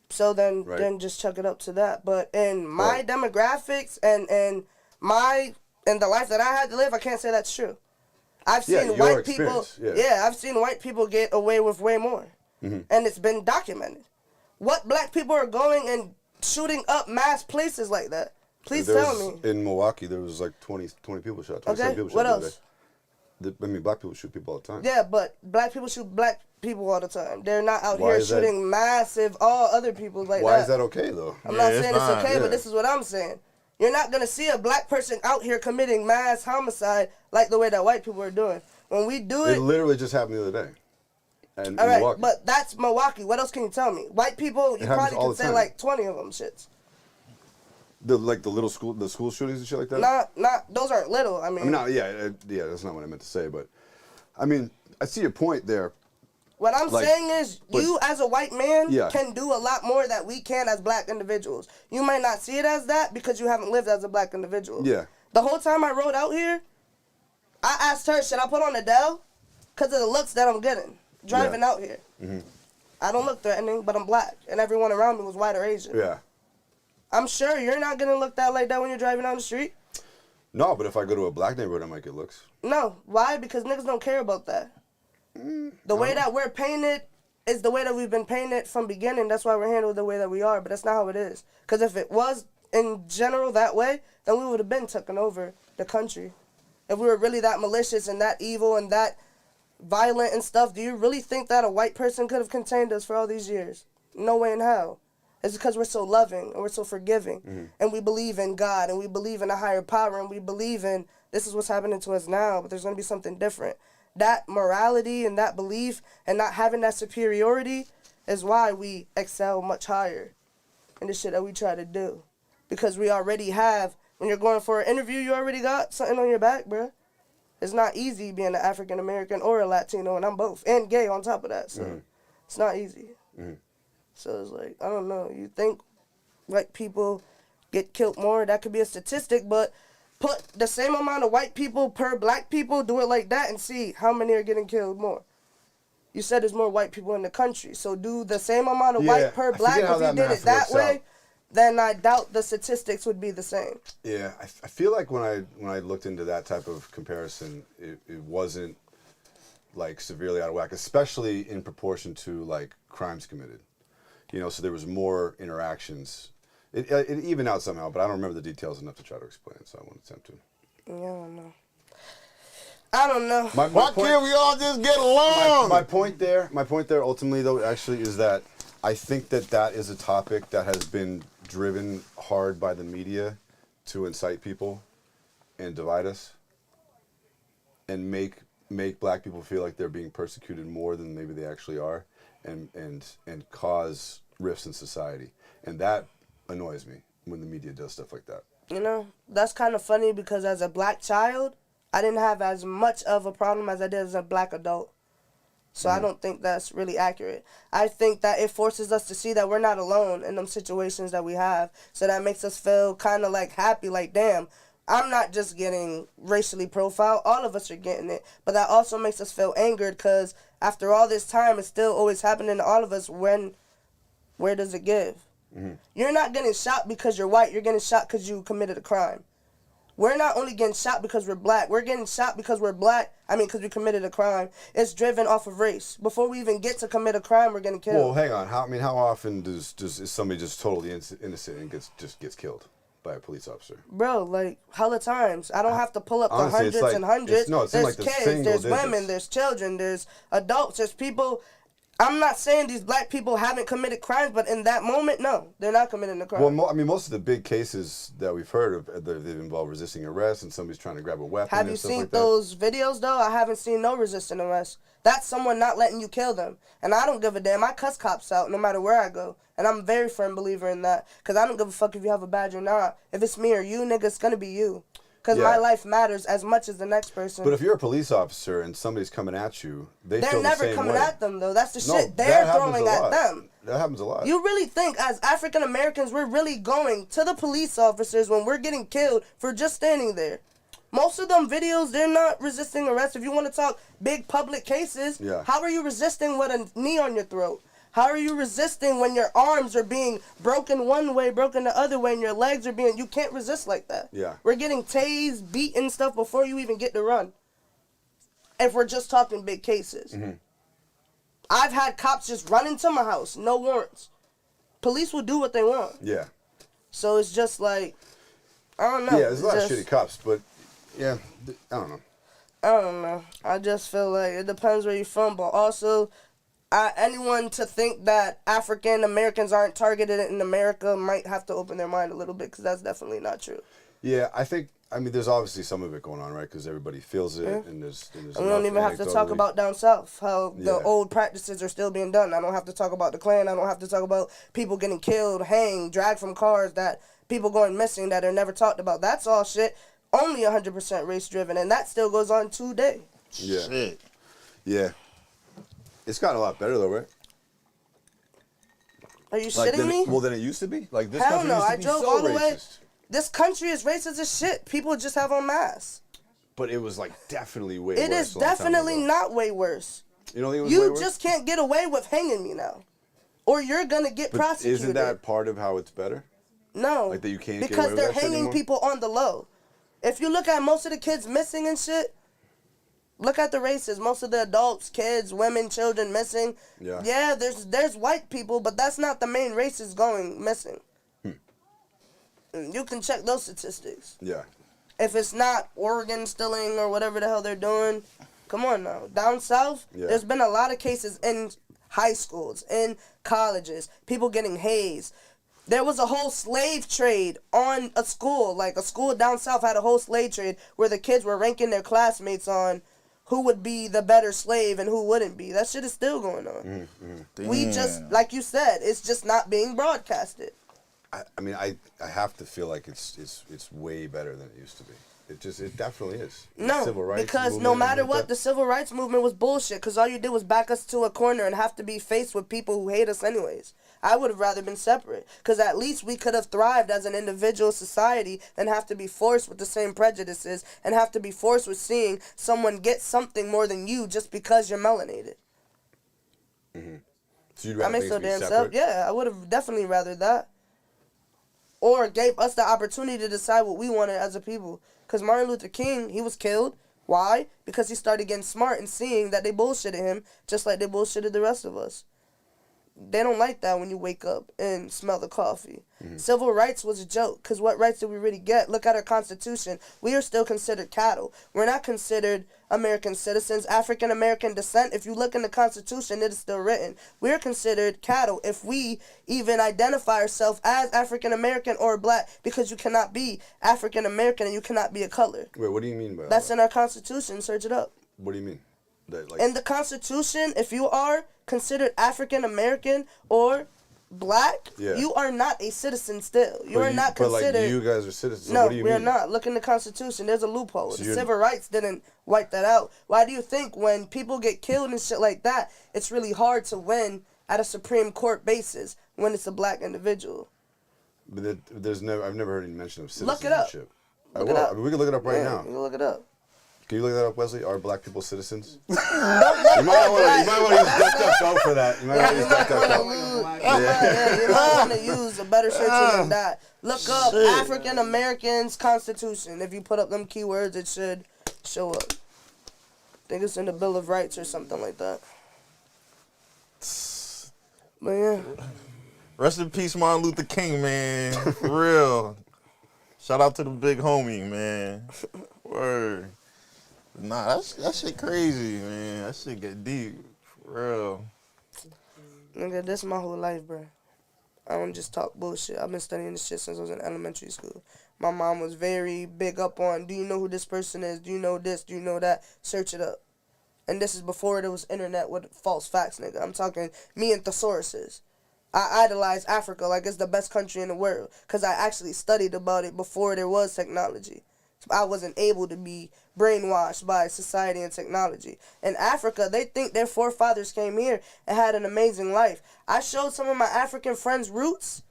So then just chuck it up to that. But in my demographics and the life that I had to live, I can't say that's true. I've seen white people. Yeah, I've seen white people get away with way more, and it's been documented. What black people are going and shooting up mass places like that? Please tell me. In Milwaukee, there was like 20 people shot. 27 people shot. What else? I mean, black people shoot people all the time. Yeah, but black people shoot black people all the time. They're not out here shooting massive all other people like that. Why is that okay, though? I'm not saying it's okay, but this is what I'm saying. You're not going to see a black person out here committing mass homicide like the way that white people are doing. When we do it... It literally just happened the other day. All right, Milwaukee. But that's Milwaukee. What else can you tell me? White people, you probably can say like 20 of them shits. The school shootings and shit like that? Not those aren't little. I mean, that's not what I meant to say. But I mean, I see your point there. What I'm saying is, you as a white man can do a lot more that we can as black individuals. You might not see it as that because you haven't lived as a black individual. Yeah. The whole time I rode out here, I asked her, should I put on a Dell? Because of the looks that I'm getting driving out here. Mm-hmm. I don't look threatening, but I'm black, and everyone around me was white or Asian. Yeah. I'm sure you're not going to look that like that when you're driving down the street. No, but if I go to a black neighborhood, I might get looks. No. Why? Because niggas don't care about that. The way that we're painted is the way that we've been painted from beginning. That's why we're handled the way that we are, but that's not how it is. Because if it was in general that way, then we would have been taking over the country. If we were really that malicious and that evil and that violent and stuff, do you really think that a white person could have contained us for all these years? No way in hell. It's because we're so loving and we're so forgiving, and we believe in God, and we believe in a higher power, and we believe in this is what's happening to us now, but there's going to be something different. That morality and that belief and not having that superiority is why we excel much higher in the shit that we try to do. Because we already have, when you're going for an interview, you already got something on your back, bruh. It's not easy being an African American or a Latino, and I'm both, and gay on top of that, so it's not easy. So it's like, I don't know, you think white people get killed more, that could be a statistic, but put the same amount of white people per black people, do it like that, and see how many are getting killed more. You said there's more white people in the country, so do the same amount of white per black. If you did it that way, then I doubt the statistics would be the same. Yeah, I feel like when I looked into that type of comparison, it wasn't like severely out of whack, especially in proportion to like crimes committed. You know, so there was more interactions. It evened out somehow, but I don't remember the details enough to try to explain it, so I won't attempt to. Yeah, I don't know. Why can't we all just get along? My point there ultimately, though, actually, is that I think that is a topic that has been driven hard by the media to incite people and divide us and make black people feel like they're being persecuted more than maybe they actually are, and cause rifts in society. And that annoys me when the media does stuff like that. You know, that's kind of funny because as a black child, I didn't have as much of a problem as I did as a black adult. So I don't think that's really accurate. I think that it forces us to see that we're not alone in them situations that we have. So that makes us feel kind of like happy, like, damn, I'm not just getting racially profiled. All of us are getting it. But that also makes us feel angered because after all this time, it's still always happening to all of us. Where does it give? You're not getting shot because you're white. You're getting shot because you committed a crime. We're not only getting shot because we're black. We're getting shot because we're black. I mean, because we committed a crime. It's driven off of race. Before we even get to commit a crime, we're getting killed. Well, hang on. How often is somebody just totally innocent and gets killed by a police officer? Bro, like, hella times. I don't have to pull up the hundreds and hundreds. There's kids, there's women, there's children, there's adults, there's people. I'm not saying these black people haven't committed crimes, but in that moment, no, they're not committing a crime. Well, I mean, most of the big cases that we've heard of, they've involved resisting arrest and somebody's trying to grab a weapon. Have you seen those videos, though? I haven't seen no resisting arrest. That's someone not letting you kill them. And I don't give a damn. I cuss cops out no matter where I go. And I'm a very firm believer in that. Because I don't give a fuck if you have a badge or not. If it's me or you, nigga, it's going to be you. Because my life matters as much as the next person. But if you're a police officer and somebody's coming at you, they're never coming at them, though. That's the shit they're throwing at them. That happens a lot. You really think, as African Americans, we're really going to the police officers when we're getting killed for just standing there? Most of them videos, they're not resisting arrest. If you want to talk big public cases, how are you resisting with a knee on your throat? How are you resisting when your arms are being broken one way, broken the other way, and your legs are being... You can't resist like that. Yeah. We're getting tased, beaten, stuff before you even get to run. If we're just talking big cases. Mm-hmm. I've had cops just run into my house, no warrants. Police will do what they want. Yeah. So it's just like, I don't know. Yeah, there's a lot of shitty cops, but yeah, I don't know. I don't know. I just feel like it depends where you're from, but also, anyone to think that African Americans aren't targeted in America might have to open their mind a little bit, because that's definitely not true. Yeah, I mean, there's obviously some of it going on, right? Because everybody feels it, and there's and we don't even have to talk about down south, how the old practices are still being done. I don't have to talk about the Klan. I don't have to talk about people getting killed, hanged, dragged from cars, that people going missing that are never talked about. That's all shit. Only 100% race-driven, and that still goes on today. Yeah. Shit. Yeah. It's gotten a lot better, though, right? Are you shitting me? Well, than it used to be? Like, this Hell country no, used to I be drove so all the way. racist. This country is racist as shit. People just have on masks. But it was, like, definitely way worse. It is definitely not way worse. You don't think it was way worse? You just can't get away with hanging me now. Or you're going to get prosecuted. Isn't that part of how it's better? No. Like, that you can't get away because with they're that shit hanging anymore? people on the low. If you look at most of the kids missing and shit, look at the races. Most of the adults, kids, women, children missing. Yeah. Yeah, there's white people, but that's not the main races going missing. You can check those statistics. Yeah. If it's not organ stealing or whatever the hell they're doing, come on now. Down south, there's been a lot of cases in high schools, in colleges, people getting hazed. There was a whole slave trade on a school. Like, a school down south had a whole slave trade where the kids were ranking their classmates on who would be the better slave and who wouldn't be. That shit is still going on. We just, like you said, it's just not being broadcasted. I mean, I have to feel like it's way better than it used to be. It definitely is. No, Civil rights because movement no and matter like what, that. the civil rights movement was bullshit, because all you did was back us to a corner and have to be faced with people who hate us anyways. I would have rather been separate, because at least we could have thrived as an individual society than have to be forced with the same prejudices and have to be forced with seeing someone get something more than you just because you're melanated. So you'd rather things be separate? Yeah, I would have definitely rather that. Or gave us the opportunity to decide what we wanted as a people. Because Martin Luther King, he was killed. Why? Because he started getting smart and seeing that they bullshitted him just like they bullshitted the rest of us. They don't like that when you wake up and smell the coffee. Civil rights was a joke, because what rights did we really get? Look at our Constitution. We are still considered cattle. We're not considered American citizens, African American descent. If you look in the Constitution, it is still written. We're considered cattle if we even identify ourselves as African American or black, because you cannot be African American and you cannot be a color. Wait, what do you mean by that? That's in our Constitution. Search it up. What do you mean? That, like, In the Constitution, if you are considered African American or black, you are not a citizen still. You are not considered. But like you guys are citizens. So no, what do you mean? we're not. Look in the Constitution. There's a loophole. So the civil rights didn't wipe that out. Why do you think when people get killed and shit like that, it's really hard to win at a Supreme Court basis when it's a black individual? But I've never heard any mention of Look it up. citizenship. Look it up. I mean, we can look it up right now. You can look it up. Can you look that up, Wesley? Are black people citizens? You might want to use DuckDuckGo for that. You might want to use DuckDuckGo. You might want to use a better search than that. Look up African Americans Constitution. If you put up them keywords, it should show up. I think it's in the Bill of Rights or something like that. But yeah. Rest in peace, Martin Luther King, man. For real. Shout out to the big homie, man. Word. Nah, that shit crazy, man. That shit get deep. For real. Nigga, this my whole life, bro. I don't just talk bullshit. I've been studying this shit since I was in elementary school. My mom was very big up on, do you know who this person is? Do you know this? Do you know that? Search it up. And this is before there was internet with false facts, nigga. I'm talking me and thesauruses. I idolize Africa like it's the best country in the world, because I actually studied about it before there was technology. I wasn't able to be brainwashed by society and technology. In Africa, they think their forefathers came here and had an amazing life. I showed some of my African friends' roots.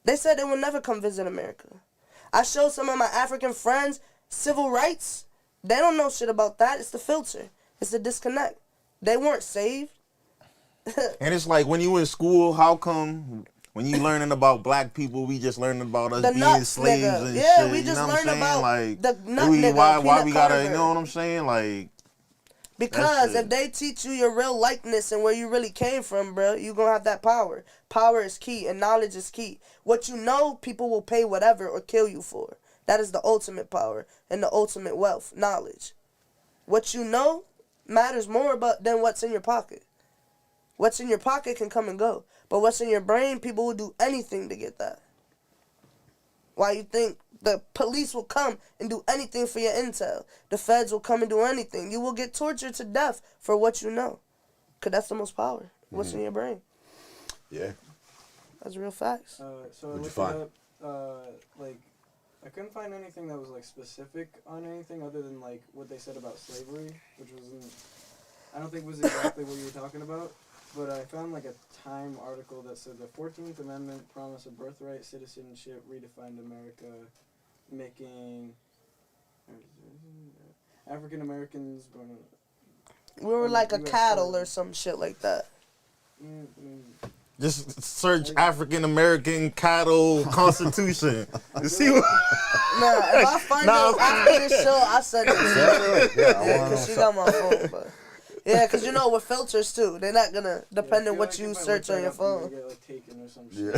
They said they would never come visit America. I showed some of my African friends civil rights. They don't know shit about that. It's the filter. It's the disconnect. They weren't saved. And it's like when you in school, how come when you learning about black people, we just learning about us The being nuts, slaves nigga. and Yeah, shit? we You just know what I'm learned saying? about Like, the nut we, nigga, why Peanut we gotta, Carter. you know what I'm saying? Like, Because shit. if they teach you your real likeness and where you really came from, bro, you gonna have that power. Power is key and knowledge is key. What you know, people will pay whatever or kill you for. That is the ultimate power and the ultimate wealth, knowledge. What you know matters more than what's in your pocket. What's in your pocket can come and go. But what's in your brain, people will do anything to get that. Why you think the police will come and do anything for your intel? The feds will come and do anything. You will get tortured to death for what you know. Because that's the most power. What's in your brain. Yeah. That's real facts. So I What'd you looked find? it up, like, I couldn't find anything that was, like, specific on anything other than, like, what they said about slavery, which wasn't, I don't think was exactly what you were talking about, but I found, like, a Time article that said the 14th Amendment promise of birthright citizenship redefined America, making African Americans born We were like a US cattle soil. or some shit like that. just search African American cattle constitution to see what. Nah, if I find out after this show, I send it to you. Yeah, I Yeah, wanna because know she got my phone. But yeah, because you know, with filters too, they're not gonna, depending on what you search on your phone. Get, like, taken or some Yeah.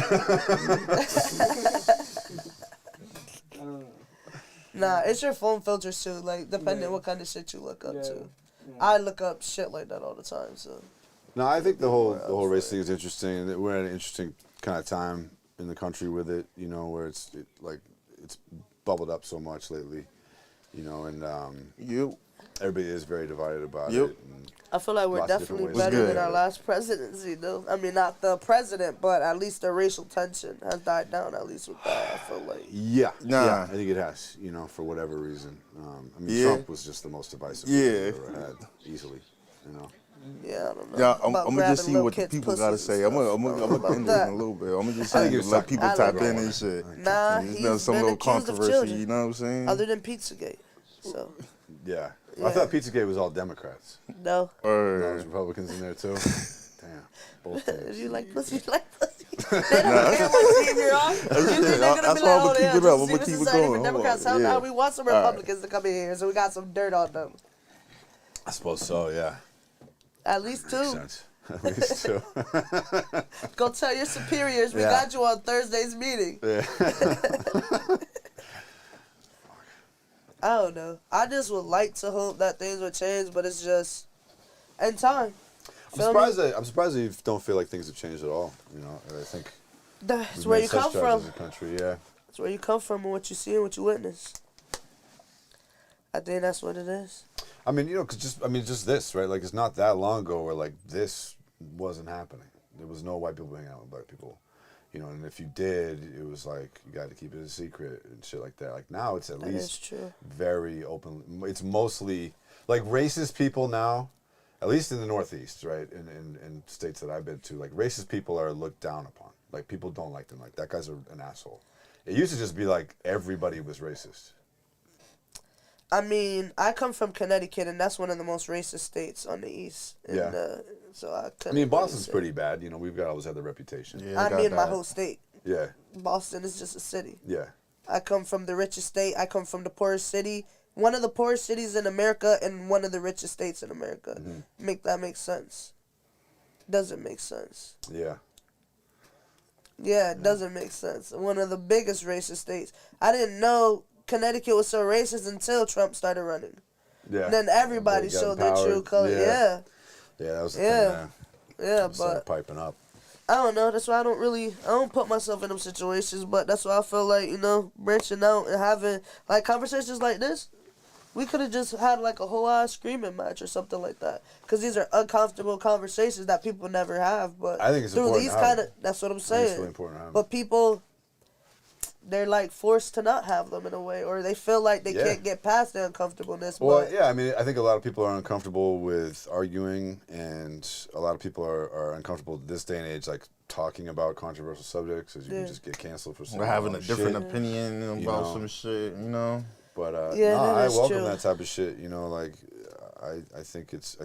I don't know. Nah, it's your phone filters too, like, depending Yeah. what kind of shit you look up Yeah. to. Yeah. I look up shit like that all the time, so. No, I think the whole else, race thing is interesting. And that we're at an interesting kind of time in the country with it, you know, where it's bubbled up so much lately, you know, and everybody is very divided about Yep. it. And I feel like we're Lots of different definitely ways better to than do our it. last presidency, though. I mean, not the president, but at least the racial tension has died down, at least with that, I feel like. yeah, Nah. yeah, I think it has, you know, for whatever reason. I mean, Yeah. Trump was just the most divisive Yeah. we've ever had, easily, you know. Yeah, I don't know. Yeah, I'm About gonna just grabbing see little what the kids' people gotta pussies and say. I'm stuff. gonna I don't know end it in about a little bit. I'm gonna just I think say, it's let people I tap like in that. and shit. Nah, There's he's been some been little accused of controversy. children. You know what I'm saying? Other than Pizzagate. So, Yeah. I Yeah. thought Pizzagate was all Democrats. no. No, Or there's Republicans in there too. Damn, both If teams. you like pussy, you like pussy. They don't care what team you're on. You think they're gonna That's be why like, I'ma oh, keep yeah, it up. just I'ma secret keep it society going. for Hold on. Democrats. Hell Yeah. no, we want some All right. Republicans to come in here, so we got some dirt on them. I suppose so. Yeah. At least Makes two. sense. At least two. Go tell your superiors we Yeah. got you on Thursday's meeting. Yeah. I don't know. I just would like to hope that things would change, but it's just in time. Feel me? I'm surprised that you don't feel like things have changed at all. You know, I think That's we've where made you such come strides from. as a country. Yeah. That's where you come from and what you see and what you witness. I think that's what it is. I mean, you know, just this, right? Like, it's not that long ago where like this wasn't happening. There was no white people hanging out with black people. You know, and if you did, it was like you got to keep it a secret and shit like that. Like now, it's at That is least true. very open. It's mostly like racist people now, at least in the Northeast, right? In states that I've been to, like racist people are looked down upon. Like people don't like them. Like that guy's an asshole. It used to just be like everybody was racist. I mean, I come from Connecticut, and that's one of the most racist states on the east. Yeah. So I couldn't I mean, really Boston's say. pretty bad. You know, we've always had the reputation. Yeah, I got mean, my that. whole state. Yeah. Boston is just a city. Yeah. I come from the richest state. I come from the poorest city. One of the poorest cities in America and one of the richest states in America. Make that make sense? Doesn't make sense. Yeah. Yeah, it doesn't make sense. One of the biggest racist states. I didn't know Connecticut was so racist until Trump started running. Yeah. And then everybody They got showed their true empowered. color. Yeah. Yeah, that was the Yeah. thing, man. Yeah, Started but piping up. I don't know. That's why I don't put myself in them situations. But that's why I feel like, branching out and having, like, conversations like this, we could have just had, like, a whole ass screaming match or something like that. Because these are uncomfortable conversations that people never have. But I think it's through important these to have kind of, them. that's what I'm I think it's saying. really important to have But people, they're, like, forced to not have them in a way. Or they feel like they Yeah. can't get past the uncomfortableness. Well, but yeah, I mean, I think a lot of people are uncomfortable with arguing, and a lot of people are uncomfortable this day and age, like, talking about controversial subjects, as you Yeah. can just get canceled for saying We're having wrong a different shit. opinion about know. some shit, you know? But Yeah, nah, that I is welcome true. that type of shit. You know, like I think it's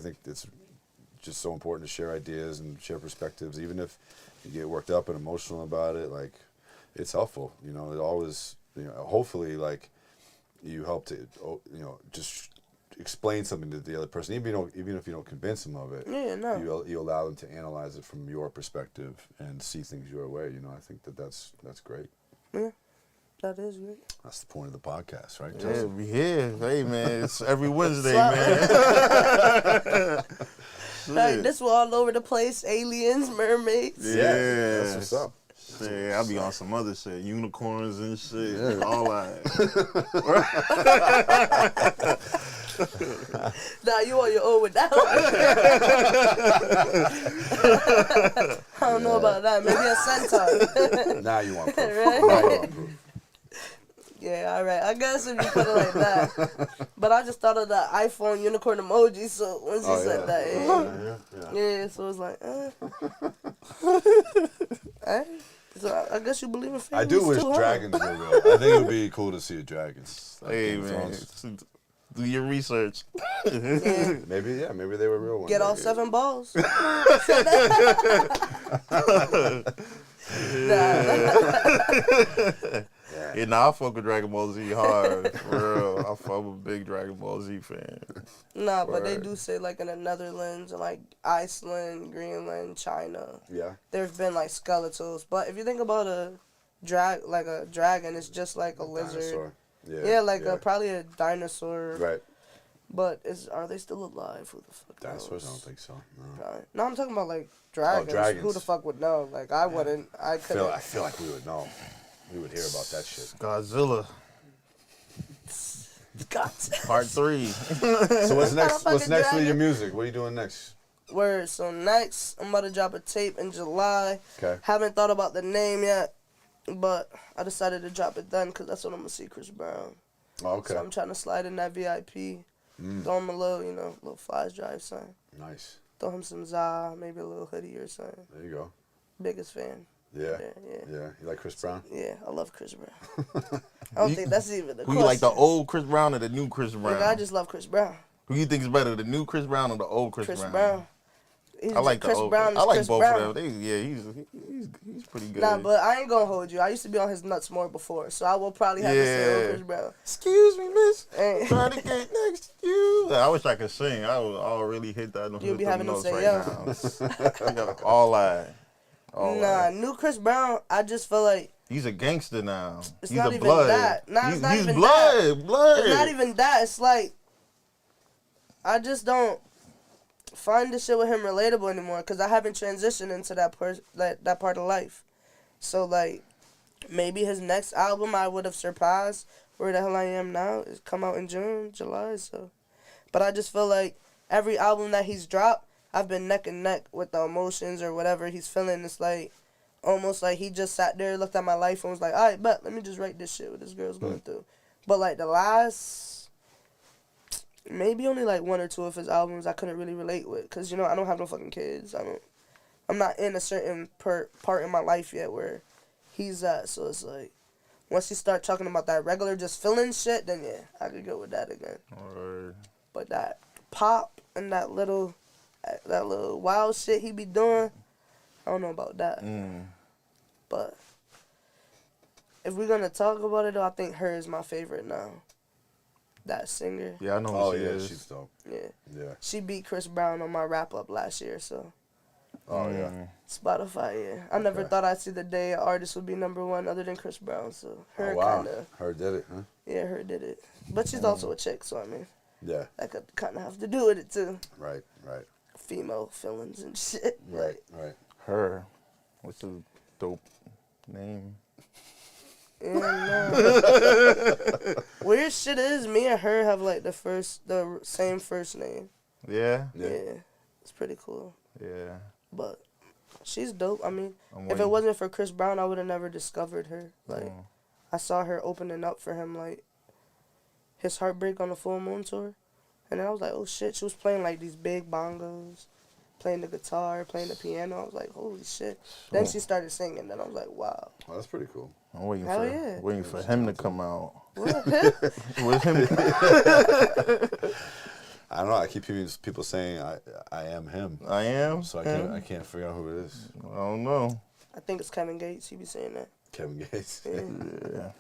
just so important to share ideas and share perspectives, even if you get worked up and emotional about it. Like, it's helpful. You know, it always, you know, hopefully, like, you help to, you know, just explain something to the other person, even if you don't convince them of it. Yeah, no. You allow them to analyze it from your perspective and see things your way. You know, I think that's great. Yeah, that is great. That's the point of the podcast, right? Yeah, Joseph? we here. Hey, man, it's every Wednesday, Swap. man. Like, this was all over the place. Aliens, mermaids. Yeah. That's what's up. Yeah, I be on some other shit, unicorns and shit, all that. Nah, you on your own with that one. I don't know about that. Maybe a centaur. Now you want proof. Right? Now you want proof. Yeah, all right. I guess if you put it like that. But I just thought of the iPhone unicorn emoji, so once you said that, yeah, so it's like, eh? So I guess you believe in fairies I do wish too, huh? dragons were real. I think it would be cool to see a dragon. Like Hey, Game of man, Thrones. do your research. Yeah. Maybe they were real. Get all 7 balls. Yeah, nah, I fuck with Dragon Ball Z hard, for real. I fuck with a big Dragon Ball Z fan. Nah, but they Word. do say, like, in the Netherlands, and, like, Iceland, Greenland, China, Yeah. there's been, like, skeletals. But if you think about a dragon, it's just like a lizard. Dinosaur. Yeah, like probably a dinosaur. Right. But are they still alive? Who the fuck Dinosaurs? I knows? don't think so. No. Probably. No, I'm talking about, like, dragons. dragons. Who the fuck would know? Like, I wouldn't. I couldn't. I feel like we would know. We would hear about that shit. Godzilla, God. part 3. So what's next? What's Motherfucking next for your dragon. music? What are you doing next? Word. So next, I'm about to drop a tape in July. Okay. Haven't thought about the name yet, but I decided to drop it then because that's when I'm gonna see Chris Brown. Oh, okay. So I'm trying to slide in that VIP. Throw him a little, little flies drive sign. Nice. Throw him some za, maybe a little hoodie or something. There you go. Biggest fan. Yeah. Yeah. Yeah. You like Chris Brown? Yeah, I love Chris Brown. I don't think that's even the Who question. you like, the old Chris Brown or the new Chris Brown? Nigga, I just love Chris Brown. Who you think is better, the new Chris Brown or the old Chris Brown? He's I like Chris the old. Brown. I is like Chris both Brown. of them. He's pretty good. Nah, but I ain't gonna hold you. I used to be on his nuts more before, so I will probably have to say old Chris Brown. Excuse me, miss. Hey. Trying to get next to you. I wish I could sing. I'll really hit that. You'll be having them notes say, right yo. now. All that. Nah, new Chris Brown, I just feel like He's a gangster now. It's He's not a even blood. that. Nah, it's not he's even blood. Blood. it's not even that. It's like I just don't find this shit with him relatable anymore because I haven't transitioned into that part of life. So like maybe his next album I would have surpassed where the hell I am now. It's come out in July. So, but I just feel like every album that he's dropped, I've been neck and neck with the emotions or whatever he's feeling. It's like almost like he just sat there, looked at my life, and was like, all right, bet, let me just write this shit what this girl's going through. But like the last, maybe only like 1 or 2 of his albums I couldn't really relate with. Because, I don't have no fucking kids. I'm not in a certain part in my life yet where he's at. So it's like, once he start talking about that regular just feeling shit, then yeah, I could go with that again. Alright. But that pop and that little wild shit he be doing, I don't know about that. But if we're gonna talk about it though, I think her is my favorite now. That singer. Yeah, I know Oh who she yeah, is. she's dope. Yeah. Yeah. She beat Chris Brown on my wrap up last year, so Oh yeah. Spotify, yeah. I never Okay. thought I'd see the day an artist would be #1 other than Chris Brown, so her Oh wow. kinda Her did it, huh? yeah, her did it. But she's also a chick, so I mean Yeah. that could kinda have to do with it too. Right. Right. Female feelings and shit. Right. Right. Her. What's a dope name? Weird shit is me and her have like the same first name. Yeah. Yeah. It's pretty cool. Yeah. But she's dope. I mean, I'm if it waiting. wasn't for Chris Brown, I would have never discovered her. Like, I saw her opening up for him, like, his Heartbreak on the Full Moon tour. And then I was like, oh shit, she was playing like these big bongos. playing the guitar, playing the piano. I was like, holy shit. Then she started singing, and I was like, wow. Oh, that's pretty cool. I'm waiting Hell yeah. waiting for him to come out. What? With him. I don't know. I keep hearing people saying I am him. I am. So I can't figure out who it is. I don't know. I think it's Kevin Gates. He be saying that. Kevin Gates. Yeah.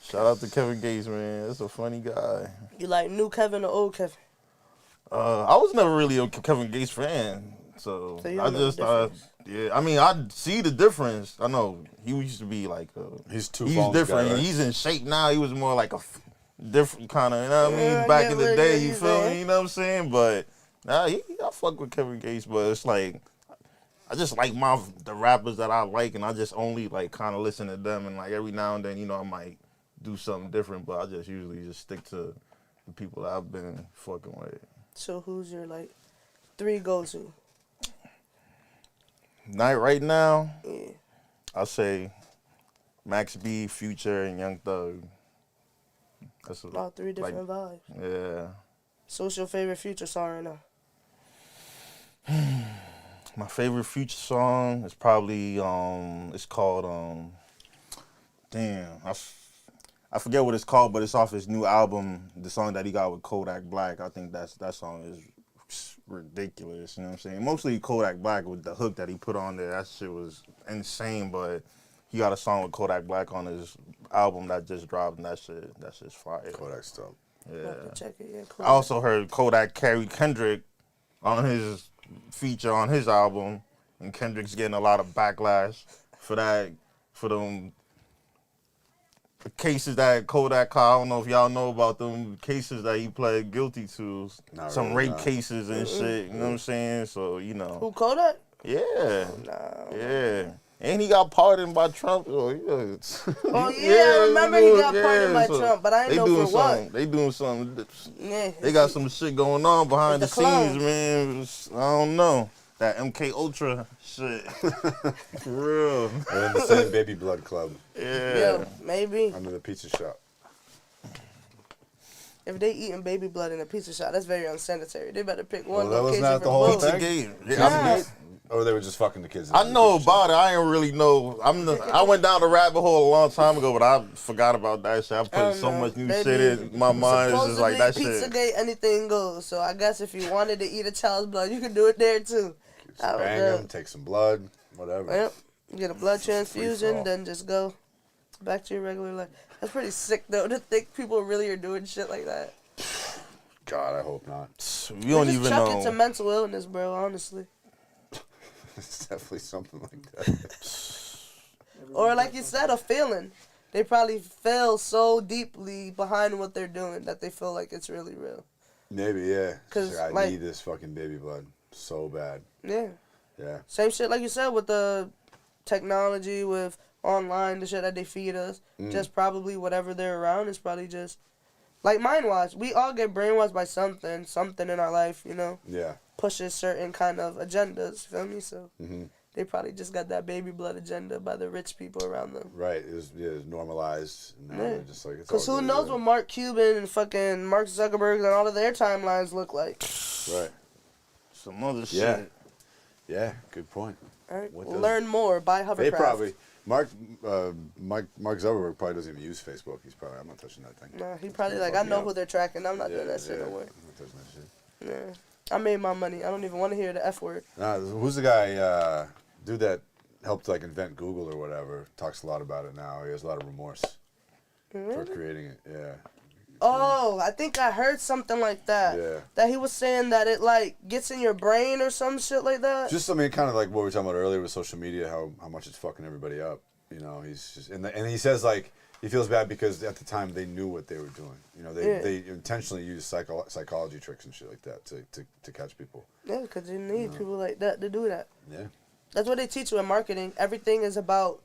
Shout out to Kevin Gates, man. That's a funny guy. You like new Kevin or old Kevin? I was never really a Kevin Gates fan, so you I don't know just the difference? yeah. I mean, I see the difference. I know he used to be like He's different. Guy, right? He's in shape now. He was more like a different kind of, you know what I mean? Yeah, I Back get in the what day, you're you feel saying. me? You know what I'm saying? But nah, I fuck with Kevin Gates, but it's like I just like the rappers that I like, and I just only like kind of listen to them, and like every now and then, you know, I might do something different, but I just usually just stick to the people that I've been fucking with. So who's your like 3 go-to? Right now, Yeah. I'll say Max B, Future, and Young Thug. That's All 3 different vibes. Yeah. So what's your favorite Future song right now? My favorite Future song is probably it's called I forget what it's called, but it's off his new album, the song that he got with Kodak Black. I think that song is ridiculous, you know what I'm saying? Mostly Kodak Black with the hook that he put on there, that shit was insane, but he got a song with Kodak Black on his album that just dropped, and that's just fire. Kodak stuff. Yeah. Check it, yeah, cool. I also heard Kodak carry Kendrick on his feature on his album, and Kendrick's getting a lot of backlash for that, for them cases that Kodak caught. I don't know if y'all know about them cases that he pled guilty to, Not some really, rape cases and shit, you know what I'm saying? So, you know. Who, Kodak? Yeah. Nah. Yeah. And he got pardoned by Trump. Oh, yeah, I remember he got pardoned by Trump, but I didn't know for what. They doing something. Yeah. They got some shit going on behind the With the clones. scenes, man. I don't know. That MK Ultra shit. For real. They're in the same baby blood club Yeah. Yeah, maybe. under the pizza shop. If they eating baby blood in a pizza shop, that's very unsanitary. They better pick one Well, that was location not for the whole both. thing. Pizzagate. Yeah. Or they were just fucking the kids. I know about it. I ain't really know. I went down the rabbit hole a long time ago, but I forgot about that shit. I put so much new shit in my mind. It's just like that shit. Pizzagate, anything goes. So I guess if you wanted to eat a child's blood, you could do it there too. Just bang them, take some blood, whatever. Yep. Get a blood transfusion, all. then just go back to your regular life. That's pretty sick though to think people really are doing shit like that. God, I hope not. You don't Just even chuck know. it to mental illness, bro. Honestly. It's definitely something like that. Or like you said, a feeling. They probably feel so deeply behind what they're doing that they feel like it's really real. Maybe, yeah. 'Cause, I like- need this fucking baby blood so bad. Yeah. Yeah. Same shit like you said with the technology, with online, the shit that they feed us. Just probably whatever they're around is probably just like mind-wise. We all get brainwashed by something in our life, you know, Yeah. pushes certain kind of agendas, feel me? So Mm-hmm. they probably just got that baby blood agenda by the rich people around them. Right. It was normalized. Now Yeah. they're just like, it's Because all who good, knows yeah. what Mark Cuban and fucking Mark Zuckerberg and all of their timelines look like. Right. Some other shit. Yeah. Yeah, good point. All right? What does- Learn more. Buy hovercraft. They probably Mark Zuckerberg probably doesn't even use Facebook. He's probably, I'm not touching that thing. Nah, he probably like, Fuck I me know up. who they're tracking. I'm not doing that shit no I'm more. not touching that shit. Yeah. I made my money. I don't even want to hear the F word. Nah, who's the guy, dude that helped like invent Google or whatever, talks a lot about it now. He has a lot of remorse for creating it. Yeah. Oh, I think I heard something like that. Yeah. That he was saying that it like gets in your brain or some shit like that. Just, I mean, kind of like what we were talking about earlier with social media, how much it's fucking everybody up. You know, he's just, and he says like, he feels bad because at the time they knew what they were doing. You know, they intentionally used psychology tricks and shit like that to catch people. Yeah, because you need people like that to do that. Yeah. That's what they teach you in marketing. Everything is about.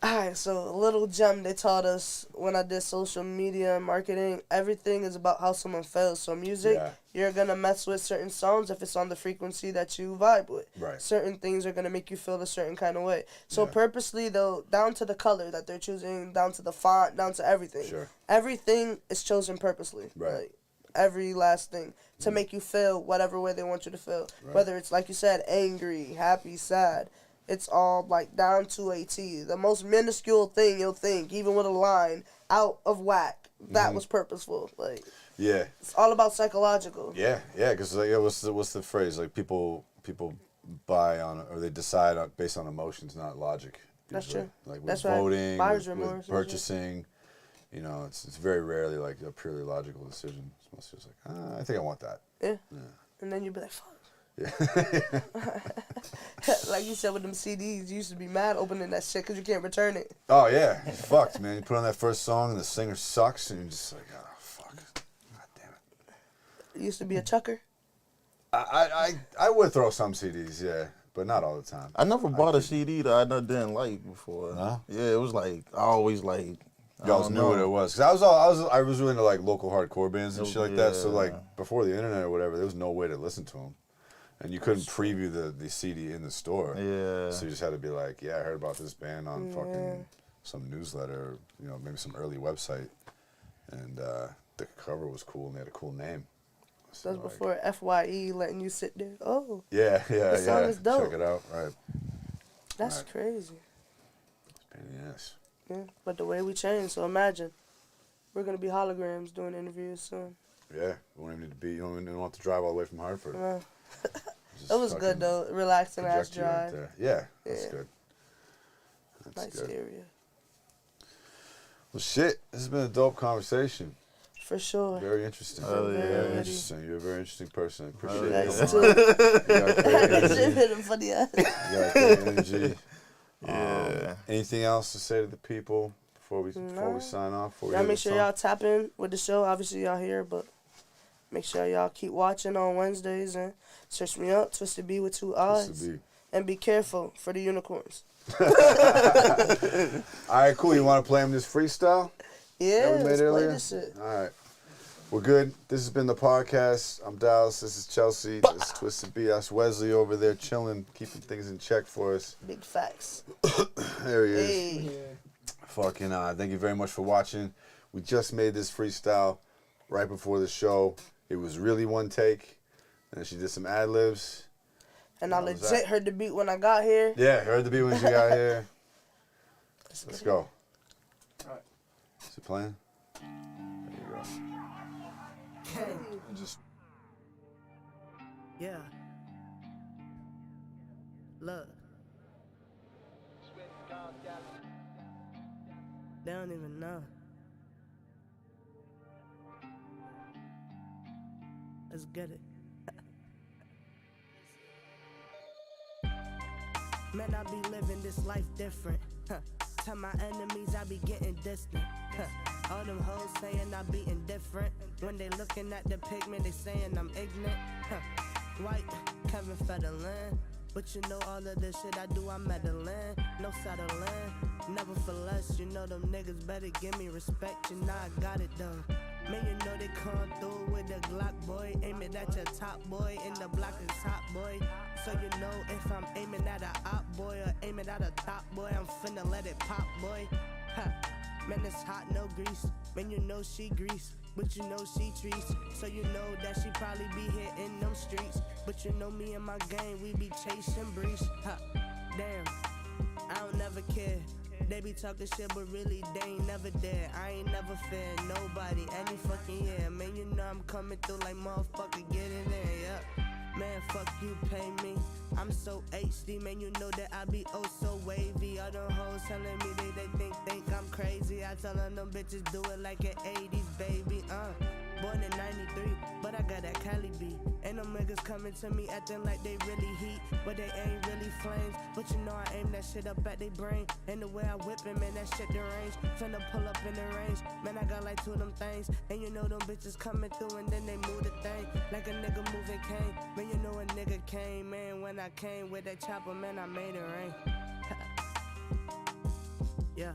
Alright, so a little gem they taught us when I did social media and marketing. Everything is about how someone feels. So music, you're gonna mess with certain songs if it's on the frequency that you vibe with. Right. Certain things are gonna make you feel a certain kind of way. So purposely though, down to the color that they're choosing, down to the font, down to everything. Sure. Everything is chosen purposely. Right. Like, every last thing to make you feel whatever way they want you to feel. Right. Whether it's, like you said, angry, happy, sad. It's all, like, down to a T. The most minuscule thing you'll think, even with a line, out of whack, that was purposeful. Like, Yeah. it's all about psychological. Yeah, because like, what's the phrase? Like people buy on or they decide on, based on emotions, not logic. That's usually. true. Like with That's right. voting, Buyer's with remorse, purchasing, you know, it's very rarely like a purely logical decision. It's mostly just like, I think I want that. Yeah. And then you'd be like, fuck. Yeah. Like you said with them CDs, you used to be mad opening that shit because you can't return it. Oh yeah, it's fucked, man. You put on that first song and the singer sucks, and you're just like, oh fuck, god damn it. It used to be a chucker. I would throw some CDs, yeah, but not all the time. I never bought a CD that I didn't like before. No? Yeah, it was like I always like. You always knew what it was. Cause I was really into like local hardcore bands and shit like that. So Yeah. like before the internet or whatever, there was no way to listen to them, and you couldn't preview the CD in the store. Yeah. So you just had to be like, yeah, I heard about this band on fucking some newsletter, or, you know, maybe some early website, and the cover was cool and they had a cool name. So, That's like, before FYE letting you sit there. Oh, Yeah. The song is dope. Check it out. Right. that's Right. crazy. It's a pain in the ass. Yeah, but the way we changed, so imagine. We're going to be holograms doing interviews soon. Yeah. You don't even need to be. You don't even want to drive all the way from Hartford. Well, Just it was fucking good, though. Relaxing ass project you right drive. there. Yeah, that's Yeah. good. That's Nice good. area. Well, shit, this has been a dope conversation. For sure. Very interesting. Oh, yeah. Very Ready. interesting. You're a very interesting person. I appreciate Oh, you. yeah. Nice, coming on. too. You got great That shit energy. hit him funny ass. You got great energy. Yeah. Anything else to say to the people before we Nah. sign off? Before we Y'all hit make the sure song? y'all tap in with the show. Obviously, y'all here, but make sure y'all keep watching on Wednesdays and search me up, TwiistedB with 2 eyes. TwiistedB. And be careful for the unicorns. All right, cool. You want to play him this freestyle? Yeah, that we made let's play earlier? this shit. All right. We're good. This has been the podcast. I'm Dallas. This is Chelsea. This is TwiistedB. That's Wesley over there chilling, keeping things in check for us. Big facts. There he is. Hey. Fucking thank you very much for watching. We just made this freestyle right before the show. It was really one take. And then she did some ad-libs. And I How was legit that? heard the beat when I got here. Yeah, heard the beat when she got here. Let's go. Alright. Is it playing? There you go. And just Yeah. Look. They don't even know. Let's get it. Man, I be living this life different. Tell my enemies I be getting distant. All them hoes saying I be indifferent. When they looking at the pigment, they saying I'm ignorant. White, Kevin Federline. But you know all of this shit I do, I'm meddling. No settling, never for less. You know them niggas better give me respect. You know I got it done. Man, you know they come through with the Glock, boy. Aim it at your top, boy. In the block is top, boy. So you know if I'm aiming at a op, boy, or aiming at a top, boy, I'm finna let it pop, boy. Ha. Man, it's hot, no grease. Man, you know she grease, but you know she trees. So you know that she probably be here in them streets. But you know me and my gang, we be chasing breeze. Ha. Damn, I don't never care. They be talking shit, but really they ain't never there. I ain't never fear nobody any fucking year. Man, you know I'm coming through like motherfucker, get in there, yeah. Man, fuck you, pay me. I'm so HD, man, you know that I be oh so wavy. All them hoes telling me they think I'm crazy. I tell them bitches do it like an 80s baby, Born in 93, but I got that Cali beat. And them niggas coming to me acting like they really heat, but they ain't really flames. But you know I aim that shit up at they brain. And the way I whip it, man, that shit deranged. Finna pull up in the range, man, I got like 2 of them things. And you know them bitches coming through and then they move the thing like a nigga moving cane. Man, you know a nigga came, man, when I came with that chopper, man, I made it rain. Yeah.